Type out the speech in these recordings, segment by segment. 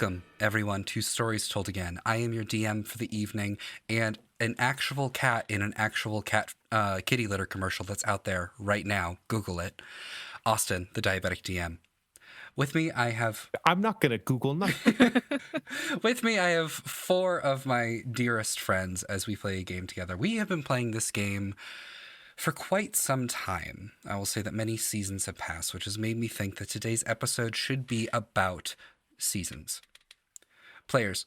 Welcome, everyone, to Stories Told Again. I am your DM for the evening, and an actual cat in an actual cat kitty litter commercial that's out there right now. Google it. Austin, the diabetic DM. With me, I have... I'm not going to Google nothing. With me, I have four of my dearest friends as we play a game together. We have been playing this game for quite some time. I will say that many seasons have passed, which has made me think that today's episode should be about seasons. Players,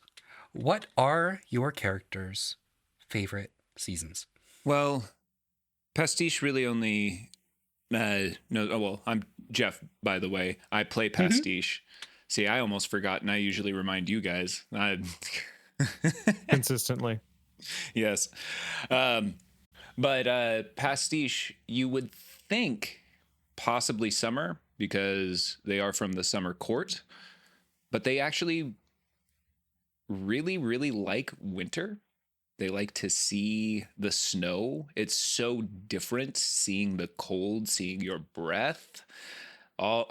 what are your characters' favorite seasons? Well, Pastiche really only... I'm Jeff, by the way. I play Pastiche. See, I almost forgot, and I usually remind you guys. Consistently. Yes. But Pastiche, you would think possibly summer, because they are from the summer court, but they actually really, really like winter. They like to see the snow. It's so different seeing the cold, seeing your breath, all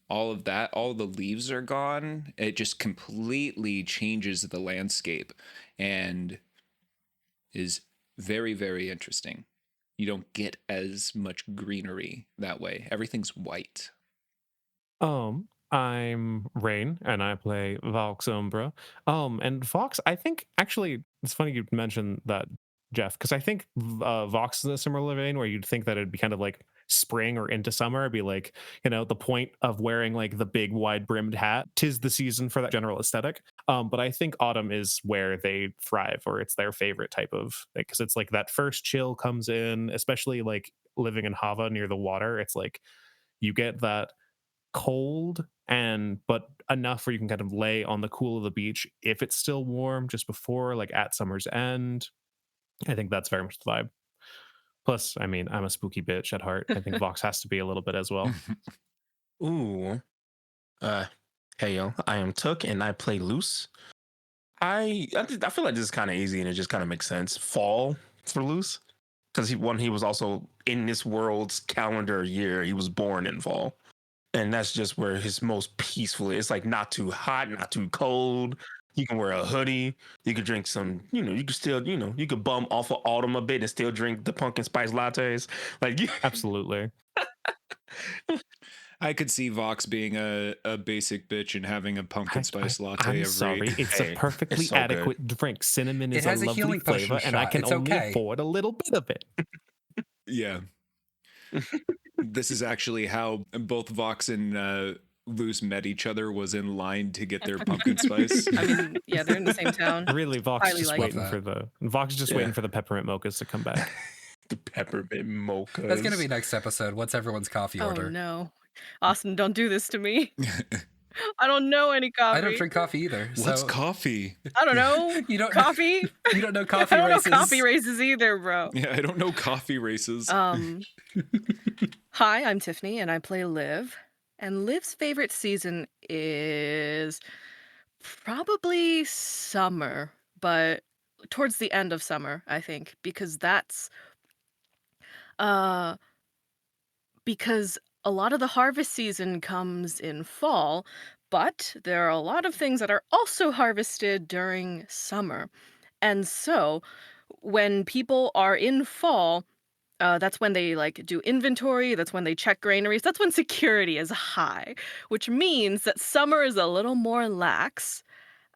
of that. All the leaves are gone. It just completely changes the landscape and is very, very interesting. You don't get as much greenery that way. Everything's white. I'm Rayne, and I play Vox Umbra. And Vox, I think, actually, it's funny you mentioned that, Jeff, because I think Vox is in a similar vein where you'd think that it'd be kind of like spring or into summer. It'd be like, the point of wearing like the big wide brimmed hat. 'Tis the season for that general aesthetic. But I think autumn is where they thrive, or it's their favorite type of, because it's like that first chill comes in, especially like living in Hava near the water. It's like you get that cold but enough where you can kind of lay on the cool of the beach if it's still warm just before, like, at summer's end. I think that's very much the vibe. Plus, I mean, I'm a spooky bitch at heart. I think Vox has to be a little bit as well. Ooh. Hey yo, I am Took and I play Loose. I feel like this is kind of easy and it just kind of makes sense. Fall for Loose, because he was also in this world's calendar year. He was born in fall, and that's just where his most peaceful. It's like not too hot, not too cold. You can wear a hoodie. You could drink some. You can still. You could bum off of autumn a bit and still drink the pumpkin spice lattes. Like Absolutely. I could see Vox being a basic bitch and having a pumpkin spice latte I'm every... sorry. It's a perfectly it's so adequate drink. Cinnamon is It has a a lovely healing potion flavor, and I shot. can It's only okay. afford a little bit of it. Yeah. This is actually how both Vox and Luz met each other, was in line to get their pumpkin spice. I mean, yeah, they're in the same town. Really, Vox is Highly just like waiting that. for the peppermint mochas to come back. the peppermint mochas. That's going to be next episode. What's everyone's coffee order? Oh no, Austin, don't do this to me. I don't know any coffee. I don't drink coffee either. What's so coffee? I don't know. You don't Coffee? You don't know coffee I don't races. know coffee races either, bro. Yeah, I don't know coffee races. Hi, I'm Tiffany, and I play Liv. And Liv's favorite season is probably summer, but towards the end of summer, I think, because that's uh because a lot of the harvest season comes in fall, but there are a lot of things that are also harvested during summer. And so when people are in fall, that's when they like do inventory, that's when they check granaries, that's when security is high, which means that summer is a little more lax.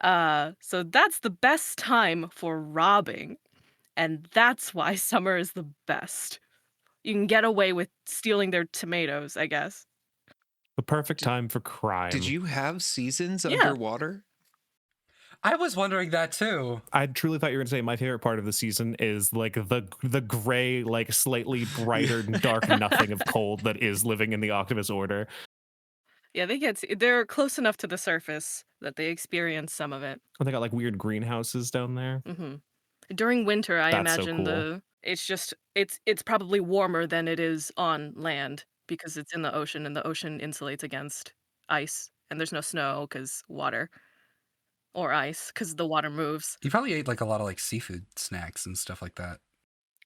So that's the best time for robbing. And that's why summer is the best. You can get away with stealing their tomatoes, I guess. The perfect time for crime. Did you have seasons Yeah. underwater? I was wondering that too. I truly thought you were going to say my favorite part of the season is like the gray, like slightly brighter, dark nothing of cold that is living in the Octopus Order. Yeah, they're close enough to the surface that they experience some of it. And they got like weird greenhouses down there. hmm During winter, I That's so imagine cool. it's probably warmer than it is on land because it's in the ocean and the ocean insulates against ice and there's no snow because water or ice because the water moves. You probably ate like a lot of like seafood snacks and stuff like that.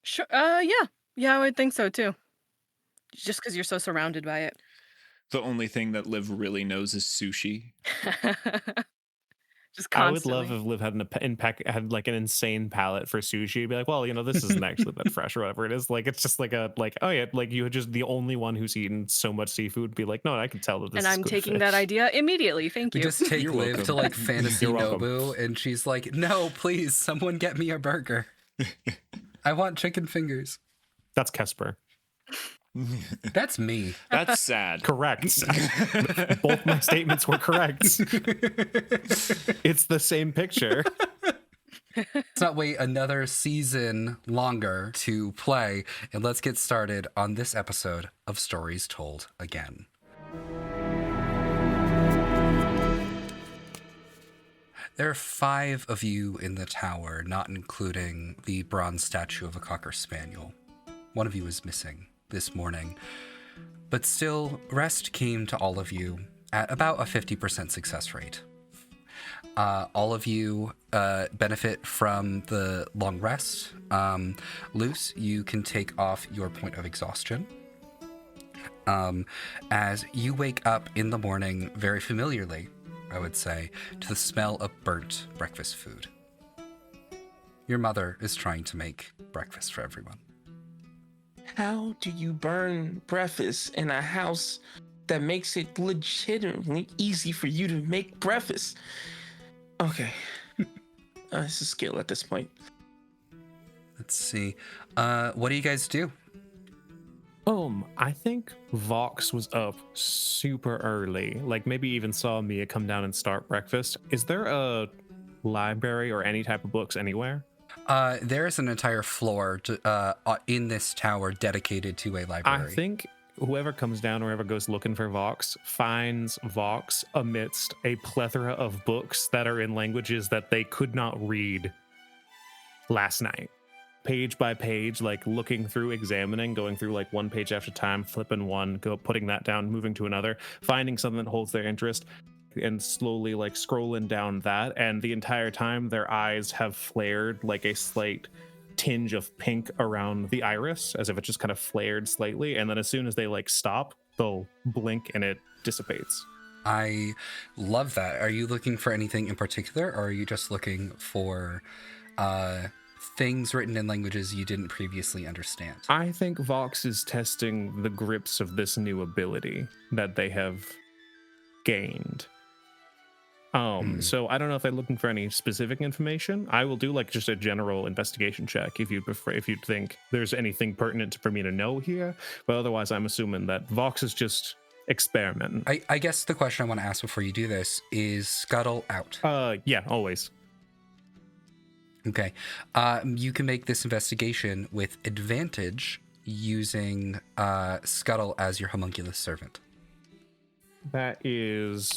Sure. Yeah, I would think so too. Just because you're so surrounded by it. The only thing that Liv really knows is sushi. Just I would constantly. love if Liv had like an insane palate for sushi. Be like, well, this isn't actually that fresh or whatever it is. Like, it's just like oh yeah, like you are just the only one who's eaten so much seafood. Be like, no, I can tell that this And is I'm good taking fish. that idea immediately. Thank We you. just take You're Liv welcome. to like Fantasy You're welcome. Nobu, and she's like, "No, please, someone get me a burger. I want chicken fingers." That's Kesper. That's me. That's sad. Correct. Both my statements were correct. It's the same picture. Let's not wait another season longer to play, and let's get started on this episode of Stories Told Again. There are 5 of you in the tower, not including the bronze statue of a Cocker Spaniel. One of you is missing this morning, but still, rest came to all of you at about a 50% success rate. All of you benefit from the long rest. Luce, you can take off your point of exhaustion. As you wake up in the morning very familiarly, I would say, to the smell of burnt breakfast food. Your mother is trying to make breakfast for everyone. How do you burn breakfast in a house that makes it legitimately easy for you to make breakfast? Okay. It's a skill at this point. Let's see. What do you guys do? I think Vox was up super early. Like maybe even saw Mia come down and start breakfast. Is there a library or any type of books anywhere? There is an entire floor in this tower dedicated to a library. I think whoever comes down or whoever goes looking for Vox finds Vox amidst a plethora of books that are in languages that they could not read last night. Page by page, like looking through, examining, going through like one page after time, flipping one, putting that down, moving to another, finding something that holds their interest, and slowly like scrolling down that. And the entire time their eyes have flared like a slight tinge of pink around the iris, as if it just kind of flared slightly. And then as soon as they like stop, they'll blink and it dissipates. I love that. Are you looking for anything in particular, or are you just looking for things written in languages you didn't previously understand? I think Vox is testing the grips of this new ability that they have gained. So I don't know if they're looking for any specific information. I will do like just a general investigation check if you prefer, if you think there's anything pertinent for me to know here. But otherwise, I'm assuming that Vox is just experimenting. I guess the question I want to ask before you do this is Scuttle out? Yeah, always. Okay. You can make this investigation with advantage using Scuttle as your homunculus servant. That is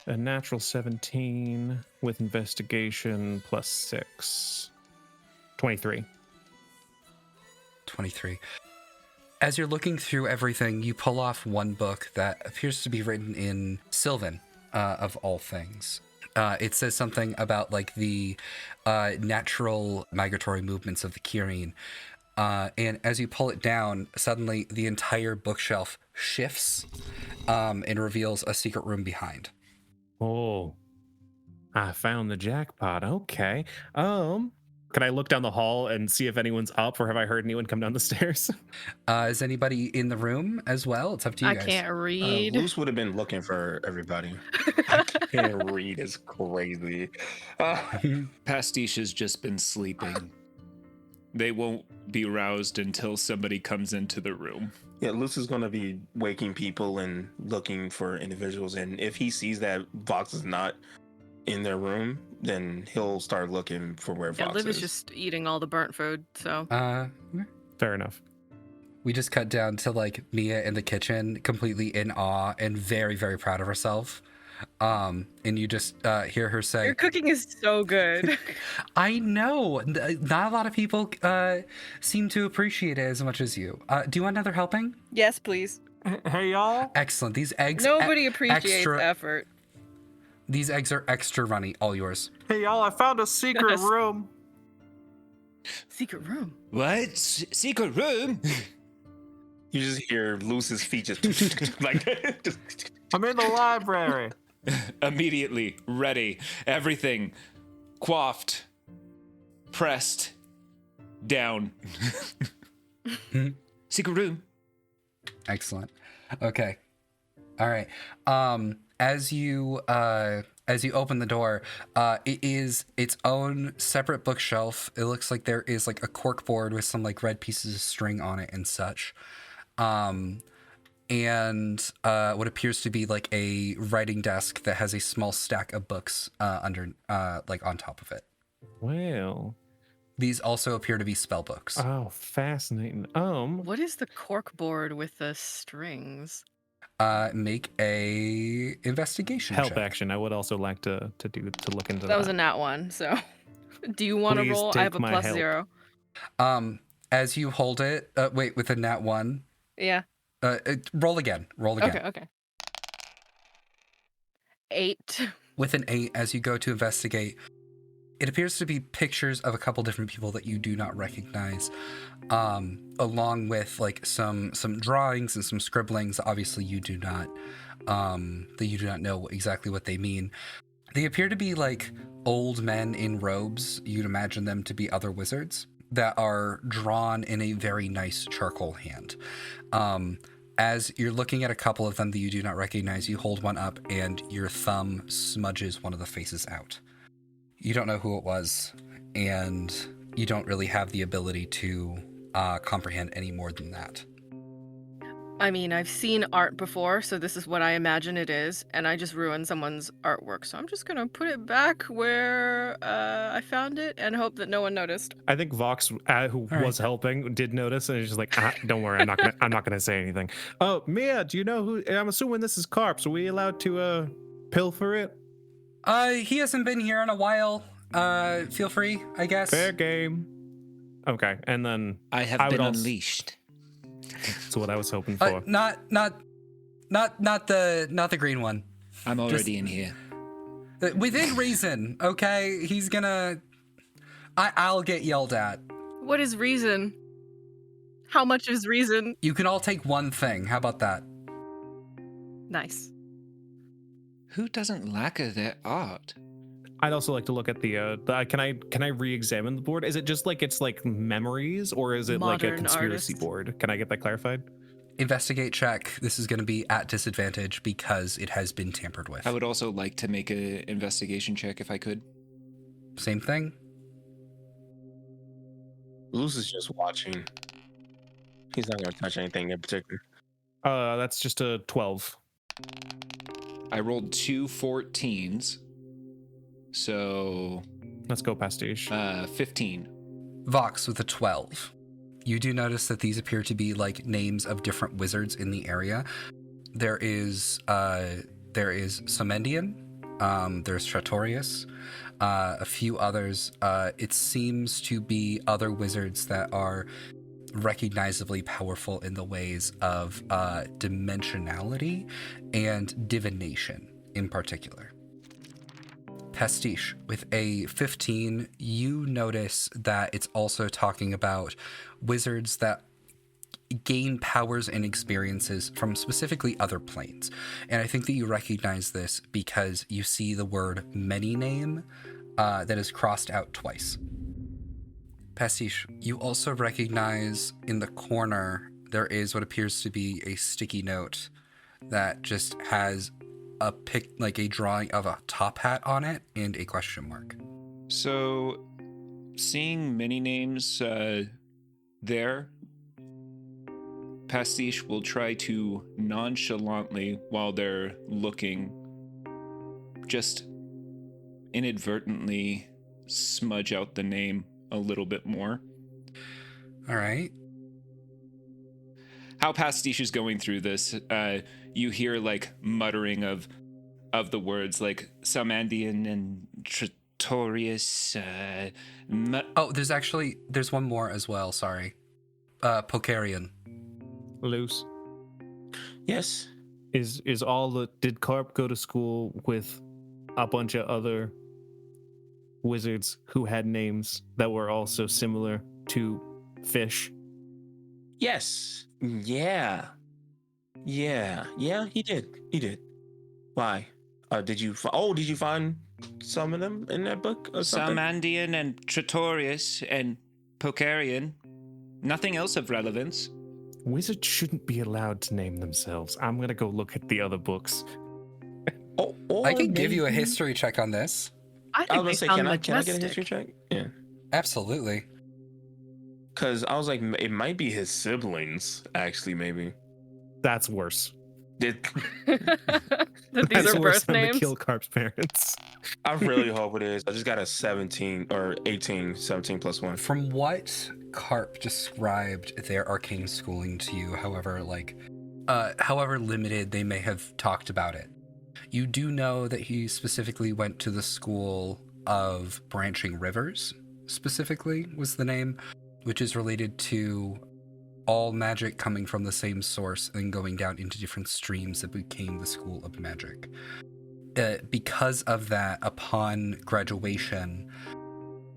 a natural 17 with investigation plus 6. 23. 23. As you're looking through everything, you pull off one book that appears to be written in Sylvan, of all things. It says something about like the natural migratory movements of the Kieran. And as you pull it down, suddenly the entire bookshelf shifts and reveals a secret room behind. Oh, I found the jackpot. Okay. Can I look down the hall and see if anyone's up, or have I heard anyone come down the stairs? Is anybody in the room as well? It's up to you I guys. can't read. Luce would have been looking for everybody. I can't read. It's crazy. Pastiche has just been sleeping. They won't be roused until somebody comes into the room. Yeah, Luce is going to be waking people and looking for individuals. And if he sees that Vox is not in their room, then he'll start looking for where Yeah, Vox Liv is. is just eating all the burnt food, so. Fair enough. We just cut down to like Mia in the kitchen, completely in awe and very, very proud of herself. And you just hear her say, Your cooking is so good. I know. Not a lot of people seem to appreciate it as much as you. Do you want another helping? Yes, please. Hey, y'all. Excellent. These eggs. Nobody appreciates extra, effort. These eggs are extra runny. All yours. Hey, y'all, I found a secret Yes. room. Secret room. What? Secret room? You just hear Luce's feet just like I'm in the library. Immediately ready. Everything quaffed, pressed, down. Secret room. Excellent. Okay. All right. As you open the door, it is its own separate bookshelf. It looks like there is like a cork board with some like red pieces of string on it and such. And what appears to be like a writing desk that has a small stack of books under like on top of it. Well, These also appear to be spell books. oh, fascinating. What is the cork board with the strings? Make a investigation help check. action. I would also like to look into that. That was a nat one, so do you want to Please roll? I take have a my plus help. 0. As you hold it, wait, with a nat 1, Yeah. roll again. Okay. 8. With an 8, as you go to investigate, it appears to be pictures of a couple different people that you do not recognize, along with like some drawings and some scribblings. Obviously, you do not know exactly what they mean. They appear to be like old men in robes. You'd imagine them to be other wizards that are drawn in a very nice charcoal hand. As you're looking at a couple of them that you do not recognize, you hold one up and your thumb smudges one of the faces out. You don't know who it was, and you don't really have the ability to comprehend any more than that. I mean, I've seen art before, so this is what I imagine it is, and I just ruined someone's artwork, so I'm just gonna put it back where I found it and hope that no one noticed. I think Vox, who right. was helping, did notice, and he's just like, "Don't worry, I'm not gonna say anything." Oh, Mia, do you know who? I'm assuming this is Carps. Are we allowed to pilfer it? He hasn't been here in a while. Feel free, I guess. Fair game. Okay, and then I have would been also- unleashed. That's what I was hoping for. Not the green one. I'm already in here. Within reason, okay? He's gonna... I'll get yelled at. What is reason? How much is reason? You can all take one thing. How about that? Nice. Who doesn't lacquer their art? I'd also like to look at the can I re-examine the board? Is it just like it's like memories, or is it like a Modern conspiracy artist. board? Can I get that clarified? Investigate check. This is going to be at disadvantage because it has been tampered with. I would also like to make an investigation check if I could. Same thing. Luce is just watching. He's not going to touch anything in particular. That's just a 12. I rolled 2 14s. So Let's go, Pastiche. 15. Vox with a 12. You do notice that these appear to be like names of different wizards in the area. There is Somendian, there's Tratorius, a few others. It seems to be other wizards that are recognizably powerful in the ways of dimensionality and divination in particular. Pastiche, with a 15, you notice that it's also talking about wizards that gain powers and experiences from specifically other planes. And I think that you recognize this because you see the word many name that is crossed out twice. Pastiche, you also recognize in the corner there is what appears to be a sticky note that just has a drawing of a top hat on it and a question mark. So, seeing many names there, Pastiche will try to nonchalantly, while they're looking, just inadvertently smudge out the name a little bit more. All right. How Pastiche is going through this, you hear like muttering of the words like Samandian and Tratorius. There's one more as well. Sorry, Pocarian. Loose. Yes. Did Carp go to school with a bunch of other wizards who had names that were also similar to fish? Yes. Yeah. He did. Why? Did you find some of them in that book or something? Salmandian and Tratorius and Pocarian. Nothing else of relevance. Wizards shouldn't be allowed to name themselves. I'm going to go look at the other books. I can give you a history check on this. I I think was they gonna say, sound can I get a majestic. history check? Yeah. Absolutely. Because I was like, it might be his siblings, actually, maybe. That's worse. It, That these That's are worse birth than names. the Kilcarp's parents. I really hope it is. I just got a 17 or 18, 17 plus 1. From what Carp described their arcane schooling to you, however limited they may have talked about it, you do know that he specifically went to the school of Branching Rivers, specifically was the name, which is related to all magic coming from the same source and going down into different streams that became the School of Magic. Because of that, upon graduation,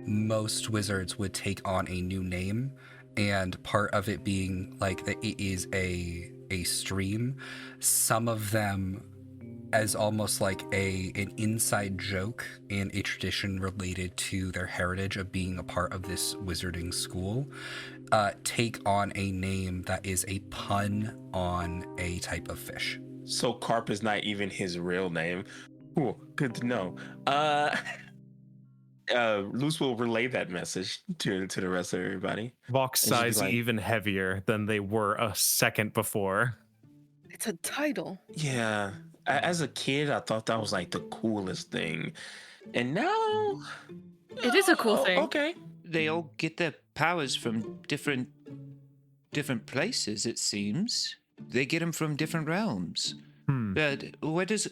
most wizards would take on a new name, and part of it being like that it is a stream. Some of them as almost like an inside joke and a tradition related to their heritage of being a part of this wizarding school, take on a name that is a pun on a type of fish. So Carp is not even his real name. Cool, good to know. Luce will relay that message to the rest of everybody. Vox And she'd be size like- even heavier than they were a second before. It's a title. Yeah, as a kid, I thought that was like the coolest thing, and now It is a cool thing. Okay, They all get their powers from different places, it seems. They get them from different realms. But where does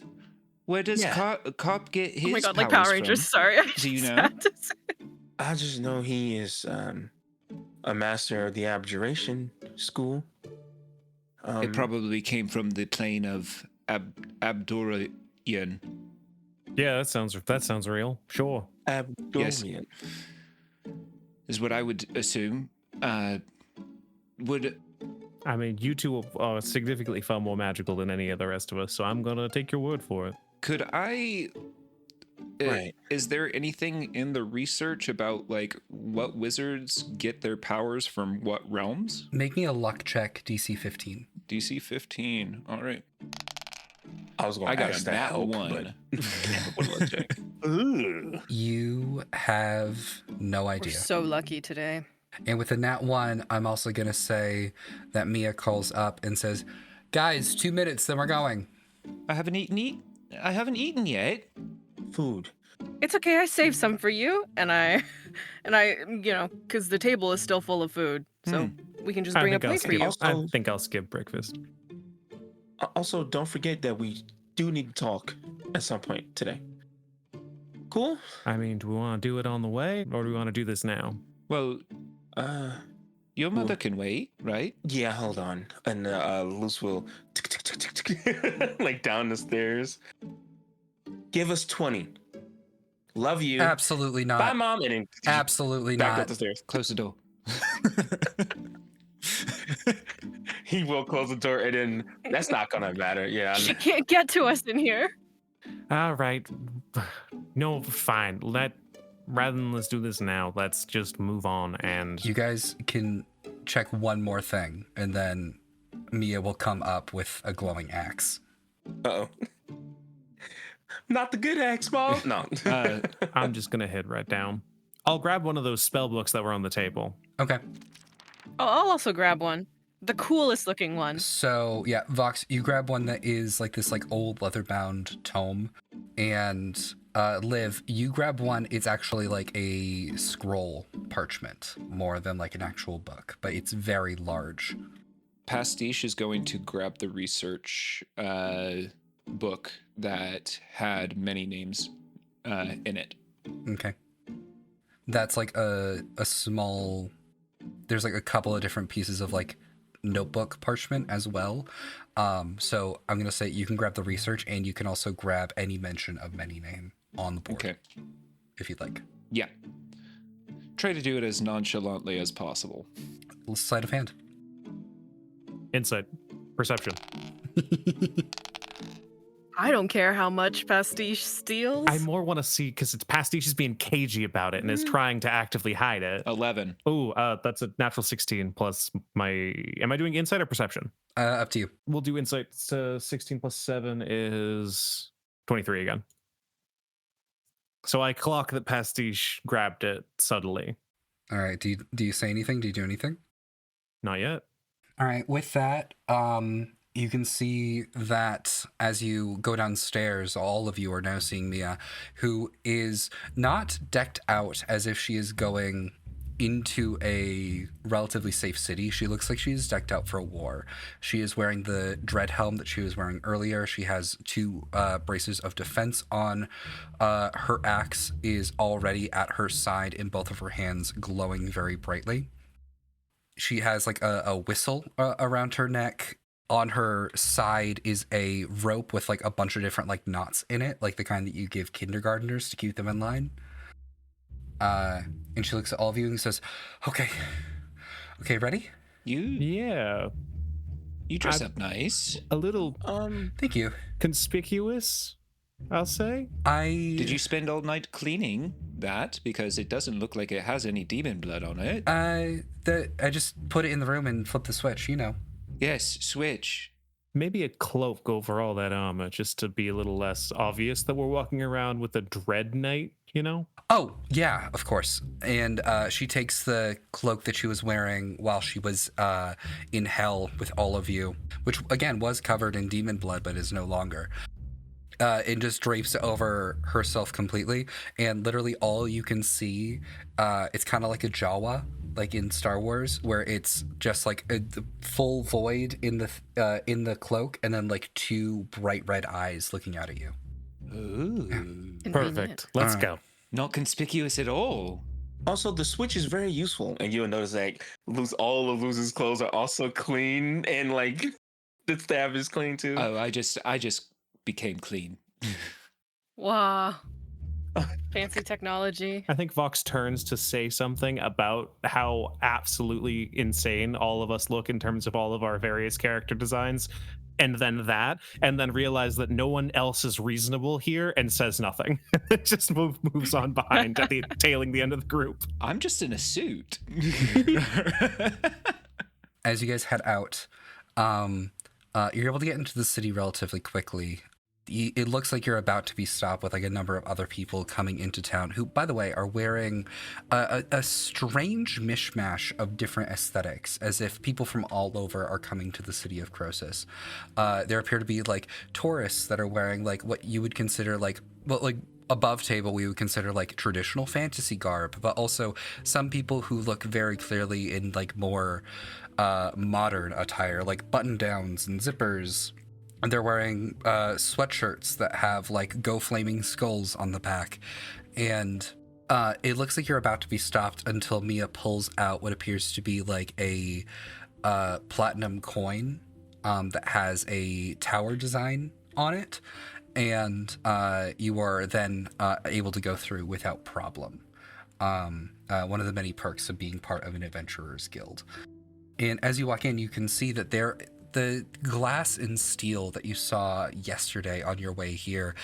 Yeah. Carp get his Oh my god, like powers Power Rangers. from? Sorry. I Do you just know? had to say- I just know he is a master of the abjuration school. It probably came from the plane of Abdorian. Yeah, that sounds real. Sure. Abdorian. Is what I would assume. Would I mean, you two are significantly far more magical than any of the rest of us, so I'm gonna take your word for it. could I? Right. Is there anything in the research about like what wizards get their powers from what realms? Make me a luck check, DC 15. DC 15. All right. I was going I to got ask a that nat help, one. but luck check. Ugh. You have no We're idea. so lucky today. And with a nat 1, I'm also going to say that Mia calls up and says, guys, 2 minutes, then we're going. I haven't eaten yet. Food. It's okay. I saved some for you, and I, because the table is still full of food, so we can just bring a plate for you. I think I'll skip breakfast. Also, don't forget that we do need to talk at some point today. Cool? I mean, do we want to do it on the way, or do we want to do this now? Well, your mother Well- can wait, right? Yeah, hold on. And Luce will like down the stairs. Give us 20. Love you. Absolutely not. Bye, Mom. And then Absolutely back up not. the stairs. Close the door. He will close the door, and then that's not gonna matter. Yeah. She can't get to us in here. All right. No, fine. Rather than let's do this now, let's just move on and You guys can check one more thing, and then Mia will come up with a glowing axe. Uh-oh. Not the good axe, Mom. No. I'm just gonna head right down. I'll grab one of those spell books that were on the table. Okay. Oh, I'll also grab one. The coolest looking one. So, yeah, Vox, you grab one that is like this like old leather-bound tome, and Liv, you grab one, it's actually like a scroll parchment more than like an actual book, but it's very large. Pastiche is going to grab the research book that had many names in it. Okay. That's like a small, there's like a couple of different pieces of like notebook parchment as well. So I'm going to say you can grab the research, and you can also grab any mention of many name on the board. Okay. If you'd like. Yeah. Try to do it as nonchalantly as possible. Sleight of hand. Insight. Perception. I don't care how much Pastiche steals. I more want to see, because it's Pastiche is being cagey about it and is trying to actively hide it. 11. Oh, that's a natural 16 plus my. Am I doing insight or perception? Up to you. We'll do insight. So 16 plus 7 is 23 again. So I clock that Pastiche grabbed it subtly. All right. Do you say anything? Do you do anything? Not yet. All right. With that, you can see that as you go downstairs, all of you are now seeing Mia, who is not decked out as if she is going into a relatively safe city. She looks like she's decked out for a war. She is wearing the dread helm that she was wearing earlier. She has 2 braces of defense on. Her axe is already at her side in both of her hands, glowing very brightly. She has like a whistle around her neck. On her side is a rope with like a bunch of different like knots in it, like the kind that you give kindergartners to keep them in line. And she looks at all of you and says, okay, ready? Yeah. You dress up nice. A little Thank you. conspicuous, I'll say. Did you spend all night cleaning that? Because it doesn't look like it has any demon blood on it. I just put it in the room and flipped the switch, you know. Yes, switch. Maybe a cloak over all that armor, just to be a little less obvious that we're walking around with a dread knight, you know? Oh, yeah, of course. And she takes the cloak that she was wearing while she was in hell with all of you, which, again, was covered in demon blood, but is no longer. And just drapes it over herself completely. And literally all you can see, it's kind of like a Jawa, like in Star Wars, where it's just like a full void in the cloak, and then like 2 bright red eyes looking out at you. Ooh. Convenient. Perfect. Let's go. Not conspicuous at all. Also, the switch is very useful, and you'll notice like all of Luz's clothes are also clean, and like the staff is clean too. Oh, I just became clean. Wow. Fancy technology. I think Vox turns to say something about how absolutely insane all of us look in terms of all of our various character designs, and then realize that no one else is reasonable here, and says nothing. Just moves on behind at the tailing the end of the group. I'm just in a suit. As you guys head out, you're able to get into the city relatively quickly. It looks like you're about to be stopped with like a number of other people coming into town who, by the way, are wearing a strange mishmash of different aesthetics, as if people from all over are coming to the city of Croesus. There appear to be like tourists that are wearing like what you would consider like above table we would consider like traditional fantasy garb, but also some people who look very clearly in like more modern attire, like button downs and zippers. And they're wearing sweatshirts that have like Go Flaming Skulls on the back. And it looks like you're about to be stopped until Mia pulls out what appears to be like a platinum coin that has a tower design on it. And you are then able to go through without problem. One of the many perks of being part of an adventurer's guild. And as you walk in, you can see that the glass and steel that you saw yesterday on your way here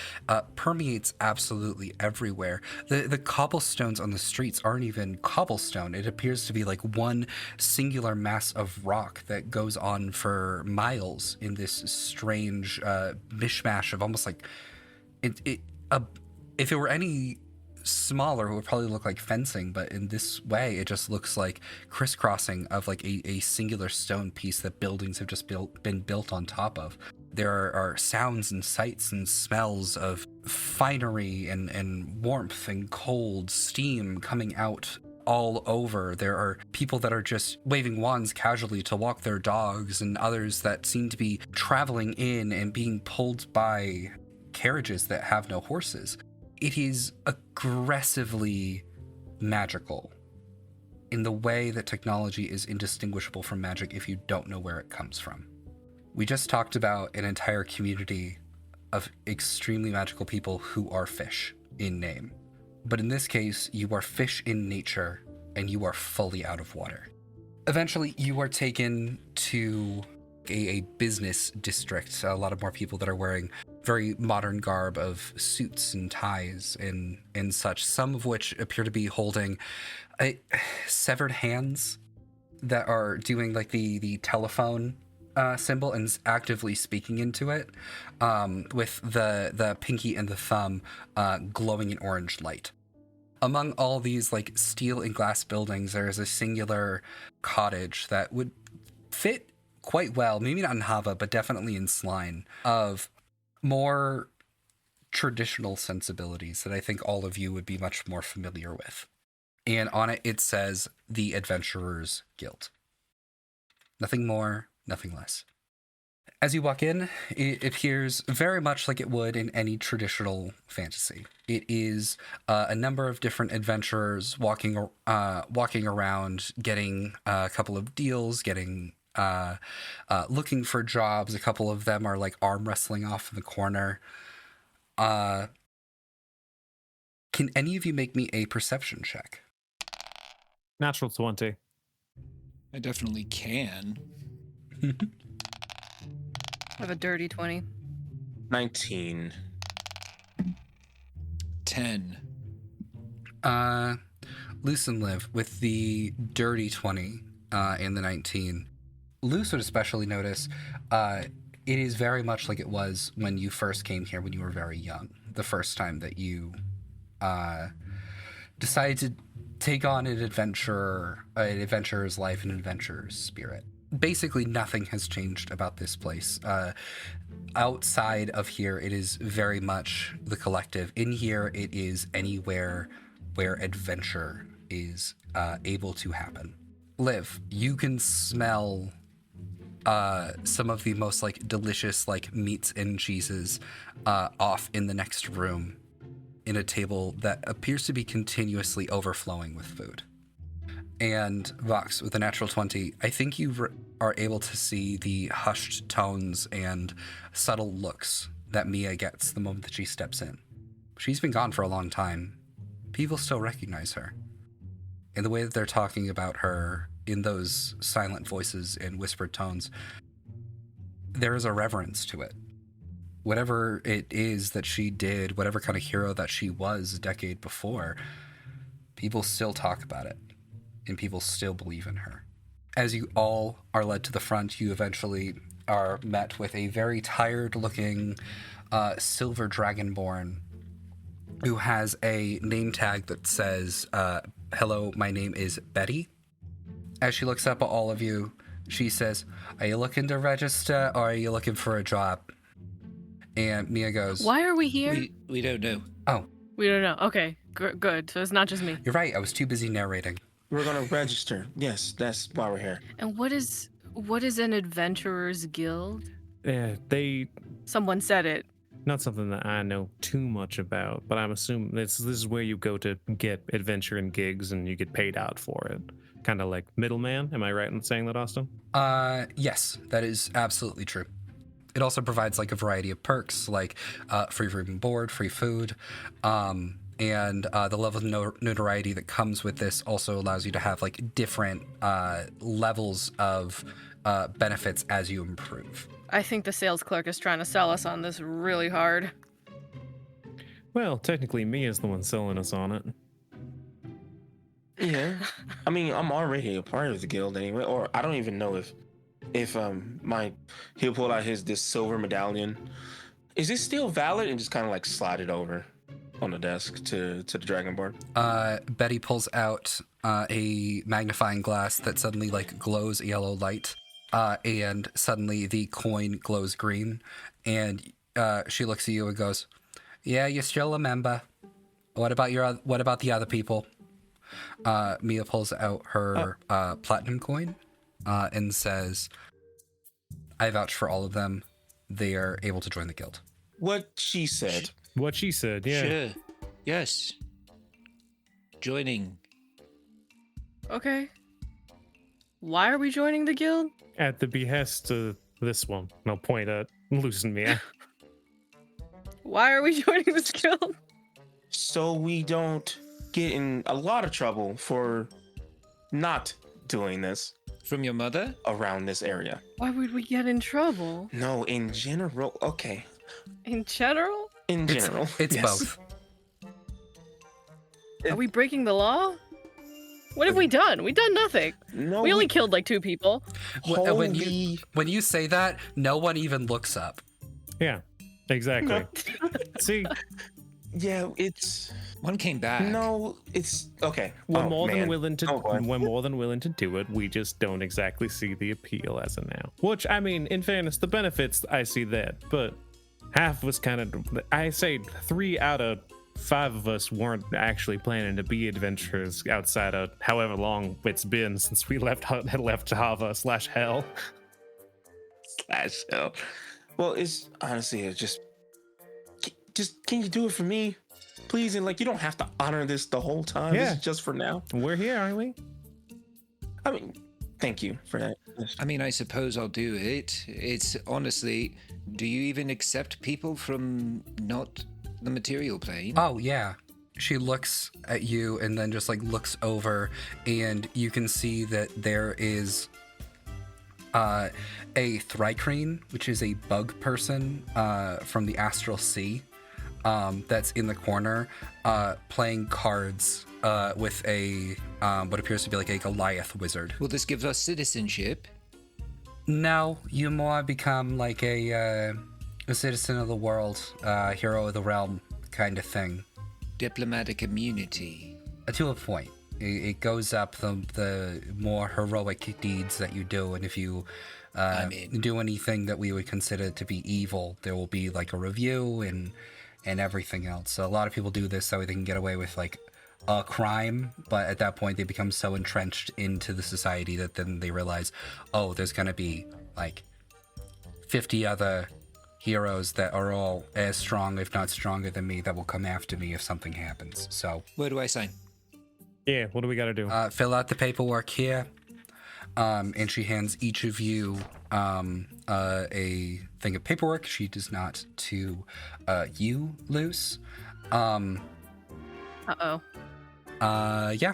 permeates absolutely everywhere. The cobblestones on the streets aren't even cobblestone. It appears to be like one singular mass of rock that goes on for miles in this strange mishmash of almost like if it were any smaller, it would probably look like fencing, but in this way it just looks like crisscrossing of like a singular stone piece that buildings have just been built on top of. There are sounds and sights and smells of finery and warmth and cold steam coming out all over. There are people that are just waving wands casually to walk their dogs, and others that seem to be traveling in and being pulled by carriages that have no horses. It is aggressively magical in the way that technology is indistinguishable from magic if you don't know where it comes from. We just talked about an entire community of extremely magical people who are fish in name. But in this case, you are fish in nature and you are fully out of water. Eventually, you are taken to a business district. A lot of more people that are wearing very modern garb of suits and ties and such, some of which appear to be holding severed hands that are doing like the telephone symbol and actively speaking into it, with the pinky and the thumb glowing in orange light. Among all these like steel and glass buildings, there is a singular cottage that would fit quite well, maybe not in Hava, but definitely in Slime, of more traditional sensibilities that I think all of you would be much more familiar with. And on it, it says the Adventurers Guild. Nothing more, nothing less. As you walk in, it appears very much like it would in any traditional fantasy. It is a number of different adventurers walking around, getting a couple of deals, looking for jobs. A couple of them are like arm wrestling off in the corner. Can any of you make me a perception check? Natural 20. I definitely can. I have a dirty 20. 19. 10. Luce and Liv with the dirty 20 and the 19. Luce would especially notice it is very much like it was when you first came here when you were very young. The first time that you decided to take on an adventurer's life, an adventurer's spirit. Basically, nothing has changed about this place. Outside of here, it is very much the collective. In here, it is anywhere where adventure is able to happen. Liv, you can smell some of the most like delicious like meats and cheeses off in the next room, in a table that appears to be continuously overflowing with food. And Vox, with a natural 20, I think you are able to see the hushed tones and subtle looks that Mia gets the moment that she steps in. She's been gone for a long time. People still recognize her. And the way that they're talking about her in those silent voices and whispered tones, there is a reverence to it. Whatever it is that she did, whatever kind of hero that she was a decade before, people still talk about it. And people still believe in her. As you all are led to the front, you eventually are met with a very tired-looking silver dragonborn who has a name tag that says, "Hello, my name is Betty." As she looks up at all of you, she says, "Are you looking to register or are you looking for a job?" And Mia goes, Why are we here? We don't know. "Oh, We don't know. Okay, good. So it's not just me. you're right. I was too busy narrating." We're gonna register. Yes, that's why we're here. And what is an adventurer's guild? Yeah, they Someone said it. not something that I know too much about, but I'm assuming this is where you go to get adventure and gigs, and you get paid out for it. Kind of like middleman. Am I right in saying that, Austin? Yes, that is absolutely true. It also provides like a variety of perks, like free room and board, free food, and the level of notoriety that comes with this also allows you to have like different levels of benefits as you improve. I think the sales clerk is trying to sell us on this really hard. Well, technically, Mia's the one selling us on it. Yeah. I mean, I'm already a part of the guild anyway, or I don't even know if he'll pull out this silver medallion. Is this still valid? And just kind of like slide it over on the desk to the dragonborn. Betty pulls out a magnifying glass that suddenly like glows a yellow light, and suddenly the coin glows green, and she looks at you and goes, "Yeah, you're still a member. What about the other people?" Mia pulls out her platinum coin and says, "I vouch for all of them. They are able to join the guild." What she said. What she said, yeah. Sure. Yes. Joining. Okay. Why are we joining the guild? At the behest of this one. And I'll point at Luce and Mia. Why are we joining this guild? So we don't get in a lot of trouble for not doing this. From your mother? around this area. Why would we get in trouble? No, in general. Okay, In general? in general. It's yes. both. Are we breaking the law? What have we done? We've done nothing. No, We only killed like 2 people. holy... When you say that, no one even looks up. Yeah, exactly. See, Yeah, it's... One came back. No, it's... Okay. we're Oh, more man. than willing to. Oh, boy. We're more than willing to do it. We just don't exactly see the appeal as of now. Which, I mean, in fairness, the benefits I see that, but half was kind of. I say 3 out of 5 of us weren't actually planning to be adventurers outside of however long it's been since we left Java/Hell. Slash hell. Well, it's honestly, it's just can you do it for me, please? And like, you don't have to honor this the whole time. Yeah. This is just for now. We're here, aren't we? I mean, thank you for that. I mean, I suppose I'll do it. It's honestly, do you even accept people from not the material plane? Oh, yeah. She looks at you and then just like looks over, and you can see that there is a Thrycreen, which is a bug person from the Astral Sea, that's in the corner playing cards with a what appears to be like a Goliath wizard. Will this give us citizenship? No, you more become like a citizen of the world, hero of the realm kind of thing. Diplomatic immunity. To a point. It goes up the more heroic deeds that you do, and if you do anything that we would consider to be evil, there will be like a review and everything else. So a lot of people do this so they can get away with like a crime, but at that point they become so entrenched into the society that then they realize, oh, there's gonna be like 50 other heroes that are all as strong, if not stronger than me, that will come after me if something happens. So Where do I sign? Yeah. What do we got to do? fill out the paperwork here. And she hands each of you a thing of paperwork. She does not to you, Luce. Uh-oh. Yeah.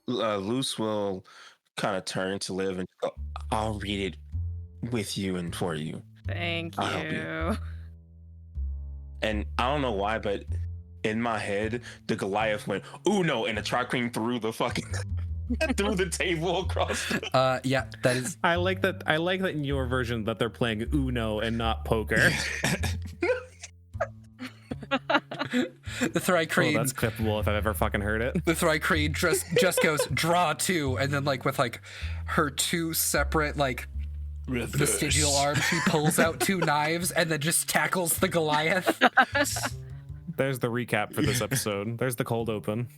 Luce will kind of turn to Liv and go, I'll read it with you and for you. Thank I'll help you. And I don't know why, but in my head, the Goliath went, ooh, no, and the Thrycreen threw the fucking threw the table across. Yeah, that is. I like that in your version that they're playing Uno and not poker. The Thrycreen. Oh, that's clippable if I've ever fucking heard it. The Thrycreen just goes draw 2, and then like with like her 2 separate like vestigial arms, she pulls out 2 knives and then just tackles the Goliath. There's the recap for this episode. There's the cold open.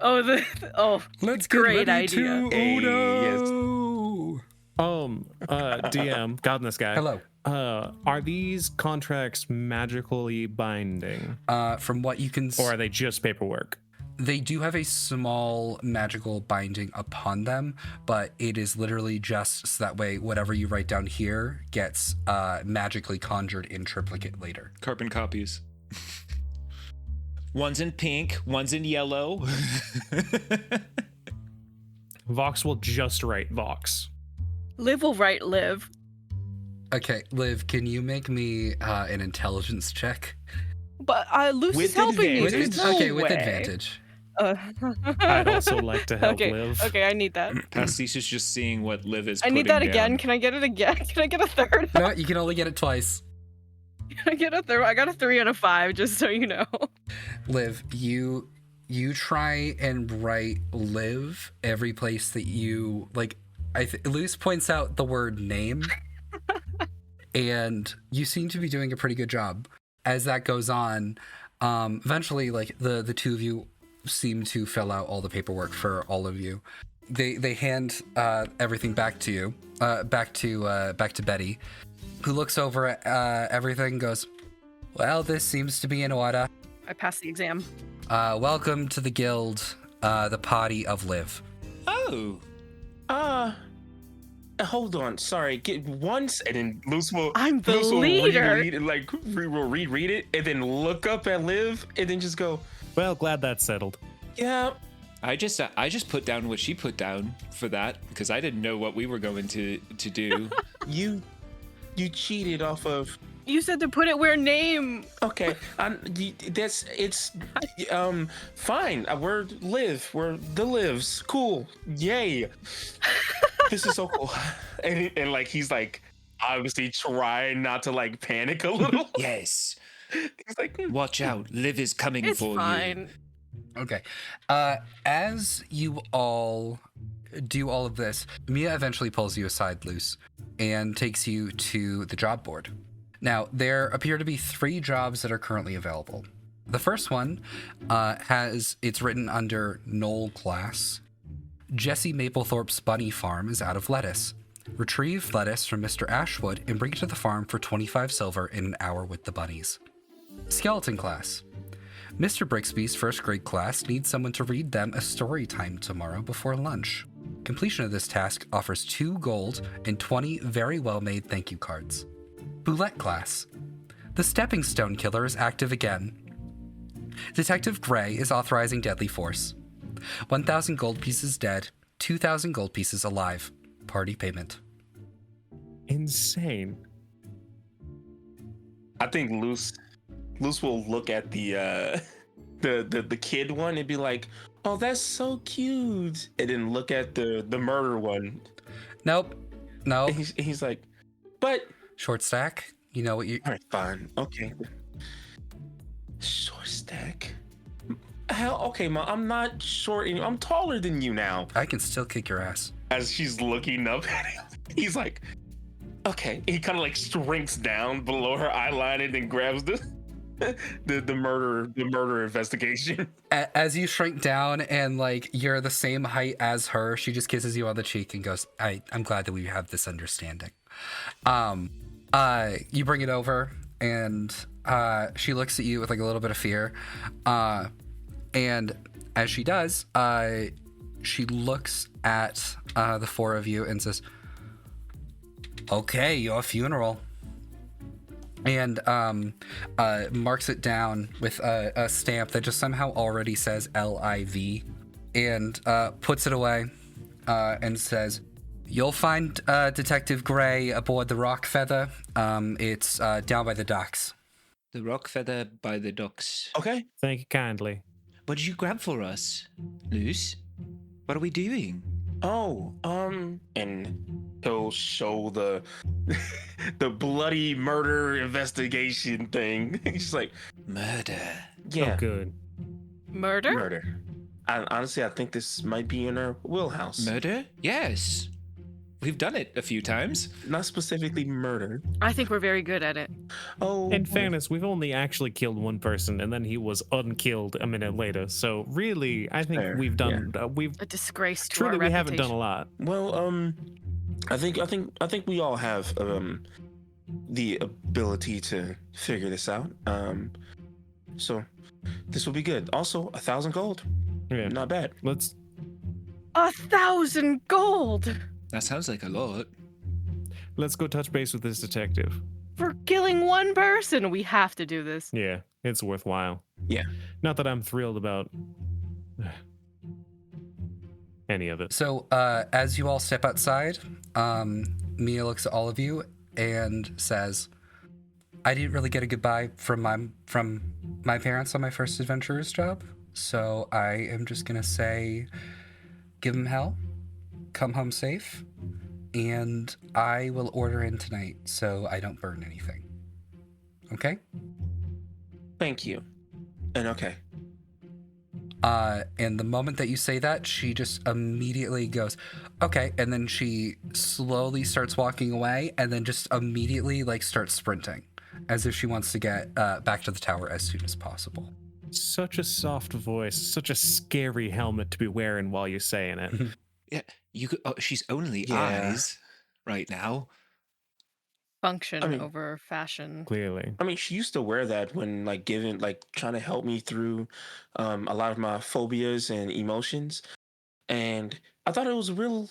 Oh, Let's get great ready idea. to Uno. DM, God, this guy. Hello. Are these contracts magically binding, From what you can, or are they just paperwork? they do have a small magical binding upon them, but it is literally just so that way whatever you write down here gets magically conjured in triplicate later. Carbon copies. One's in pink, one's in yellow. Vox will just write Vox. Liv will write Liv. Okay, Liv, can you make me an intelligence check? But Luce With is helping me. advantage. There's no Okay, with way. advantage. I'd also like to help okay, Liv. Okay, I need that. Pastiche is just seeing what Liv is I need putting that again. down. Can I get it again? Can I get a third? No, you can only get it twice. Can I get a third? I got a 3 out of 5, just so you know. Liv, you try and write Liv every place that you like. Luce points out the word name, and you seem to be doing a pretty good job. As that goes on, eventually, like the 2 of you seem to fill out all the paperwork for all of you. They hand everything back to you, back to Betty, who looks over at everything and goes, well, this seems to be in order. I passed the exam. Welcome to the guild, the party of Liv. Oh, Hold on, sorry. Get once, and then Luce will. I'm the Luce will leader. reread it, like reread it, and then look up at Liv, and then just go, Well, glad that's settled. yeah, I just put down what she put down for that because I didn't know what we were going to do. You cheated off of. You said to put it where name. Okay, it's fine. We're the lives. Cool, yay. This is so cool. And like he's like obviously trying not to like panic a little. Yes. He's like, Watch out, Liv is coming It's for you. fine. Okay. As you all do all of this, Mia eventually pulls you aside loose and takes you to the job board. Now, there appear to be 3 jobs that are currently available. The first one it's written under Knoll class. Jesse Maplethorpe's bunny farm is out of lettuce. Retrieve lettuce from Mr. Ashwood and bring it to the farm for 25 silver in an hour with the bunnies. Skeleton class. Mr. Brixby's first grade class needs someone to read them a story time tomorrow before lunch. Completion of this task offers 2 gold and 20 very well-made thank you cards. Boulette class. The Stepping Stone Killer is active again. Detective Gray is authorizing deadly force. 1,000 gold pieces dead, 2,000 gold pieces alive. Party payment. Insane. I think Luce will look at the kid one and be like, "Oh, that's so cute," and then look at the murder one. Nope. No. And he's like, "But Short stack. You know what you... all right, fine, okay." Short stack. Hell, okay, Mom. I'm not short. I'm taller than you now. I can still kick your ass. As she's looking up at him, he's like, "Okay." He kind of like shrinks down below her eye line and then grabs the murder investigation. As you shrink down and like you're the same height as her, she just kisses you on the cheek and goes, I'm glad that we have this understanding. You bring it over and she looks at you with like a little bit of fear. And as she does, she looks at the 4 of you and says, "Okay, your funeral." And marks it down with a stamp that just somehow already says LIV, and puts it away and says, "You'll find Detective Gray aboard the Rock Feather. It's down by the docks." The rock feather by the docks. Okay. Thank you kindly. What did you grab for us, Luce? What are we doing? Oh, and he'll show the the bloody murder investigation thing. He's like, Murder. "Yeah, Oh, good. Murder? murder." Honestly, I think this might be in our wheelhouse. Murder? Yes. We've done it a few times. Not specifically murder. I think we're very good at it. Oh, In fairness, we've only actually killed one person, and then he was unkilled a minute later. So really, I think Fair, we've done. We've A disgrace to truly our we haven't done reputation. a lot. well, I think we all have the ability to figure this out. So this will be good. Also, 1,000 gold. Yeah. Not bad. Let's 1,000 gold That sounds like a lot. go touch base with this detective. for killing one person. We have to do this. Yeah, it's worthwhile. Yeah. Not that I'm thrilled about any of it. So as you all step outside, Mia looks at all of you and says, "I didn't really get a goodbye from my parents on my first adventurer's job, so I am just gonna say, give them hell, come home safe, and I will order in tonight so I don't burn anything. Okay?" Thank you. And okay. And the moment that you say that, she just immediately goes, "Okay," and then she slowly starts walking away, and then just immediately like starts sprinting, as if she wants to get back to the tower as soon as possible. Such a soft voice, such a scary helmet to be wearing while you're saying it. Yeah, you could. Oh, she's only Yeah. eyes right now. Function I mean- over fashion. Clearly. I mean, she used to wear that when like trying to help me through a lot of my phobias and emotions. And I thought it was real,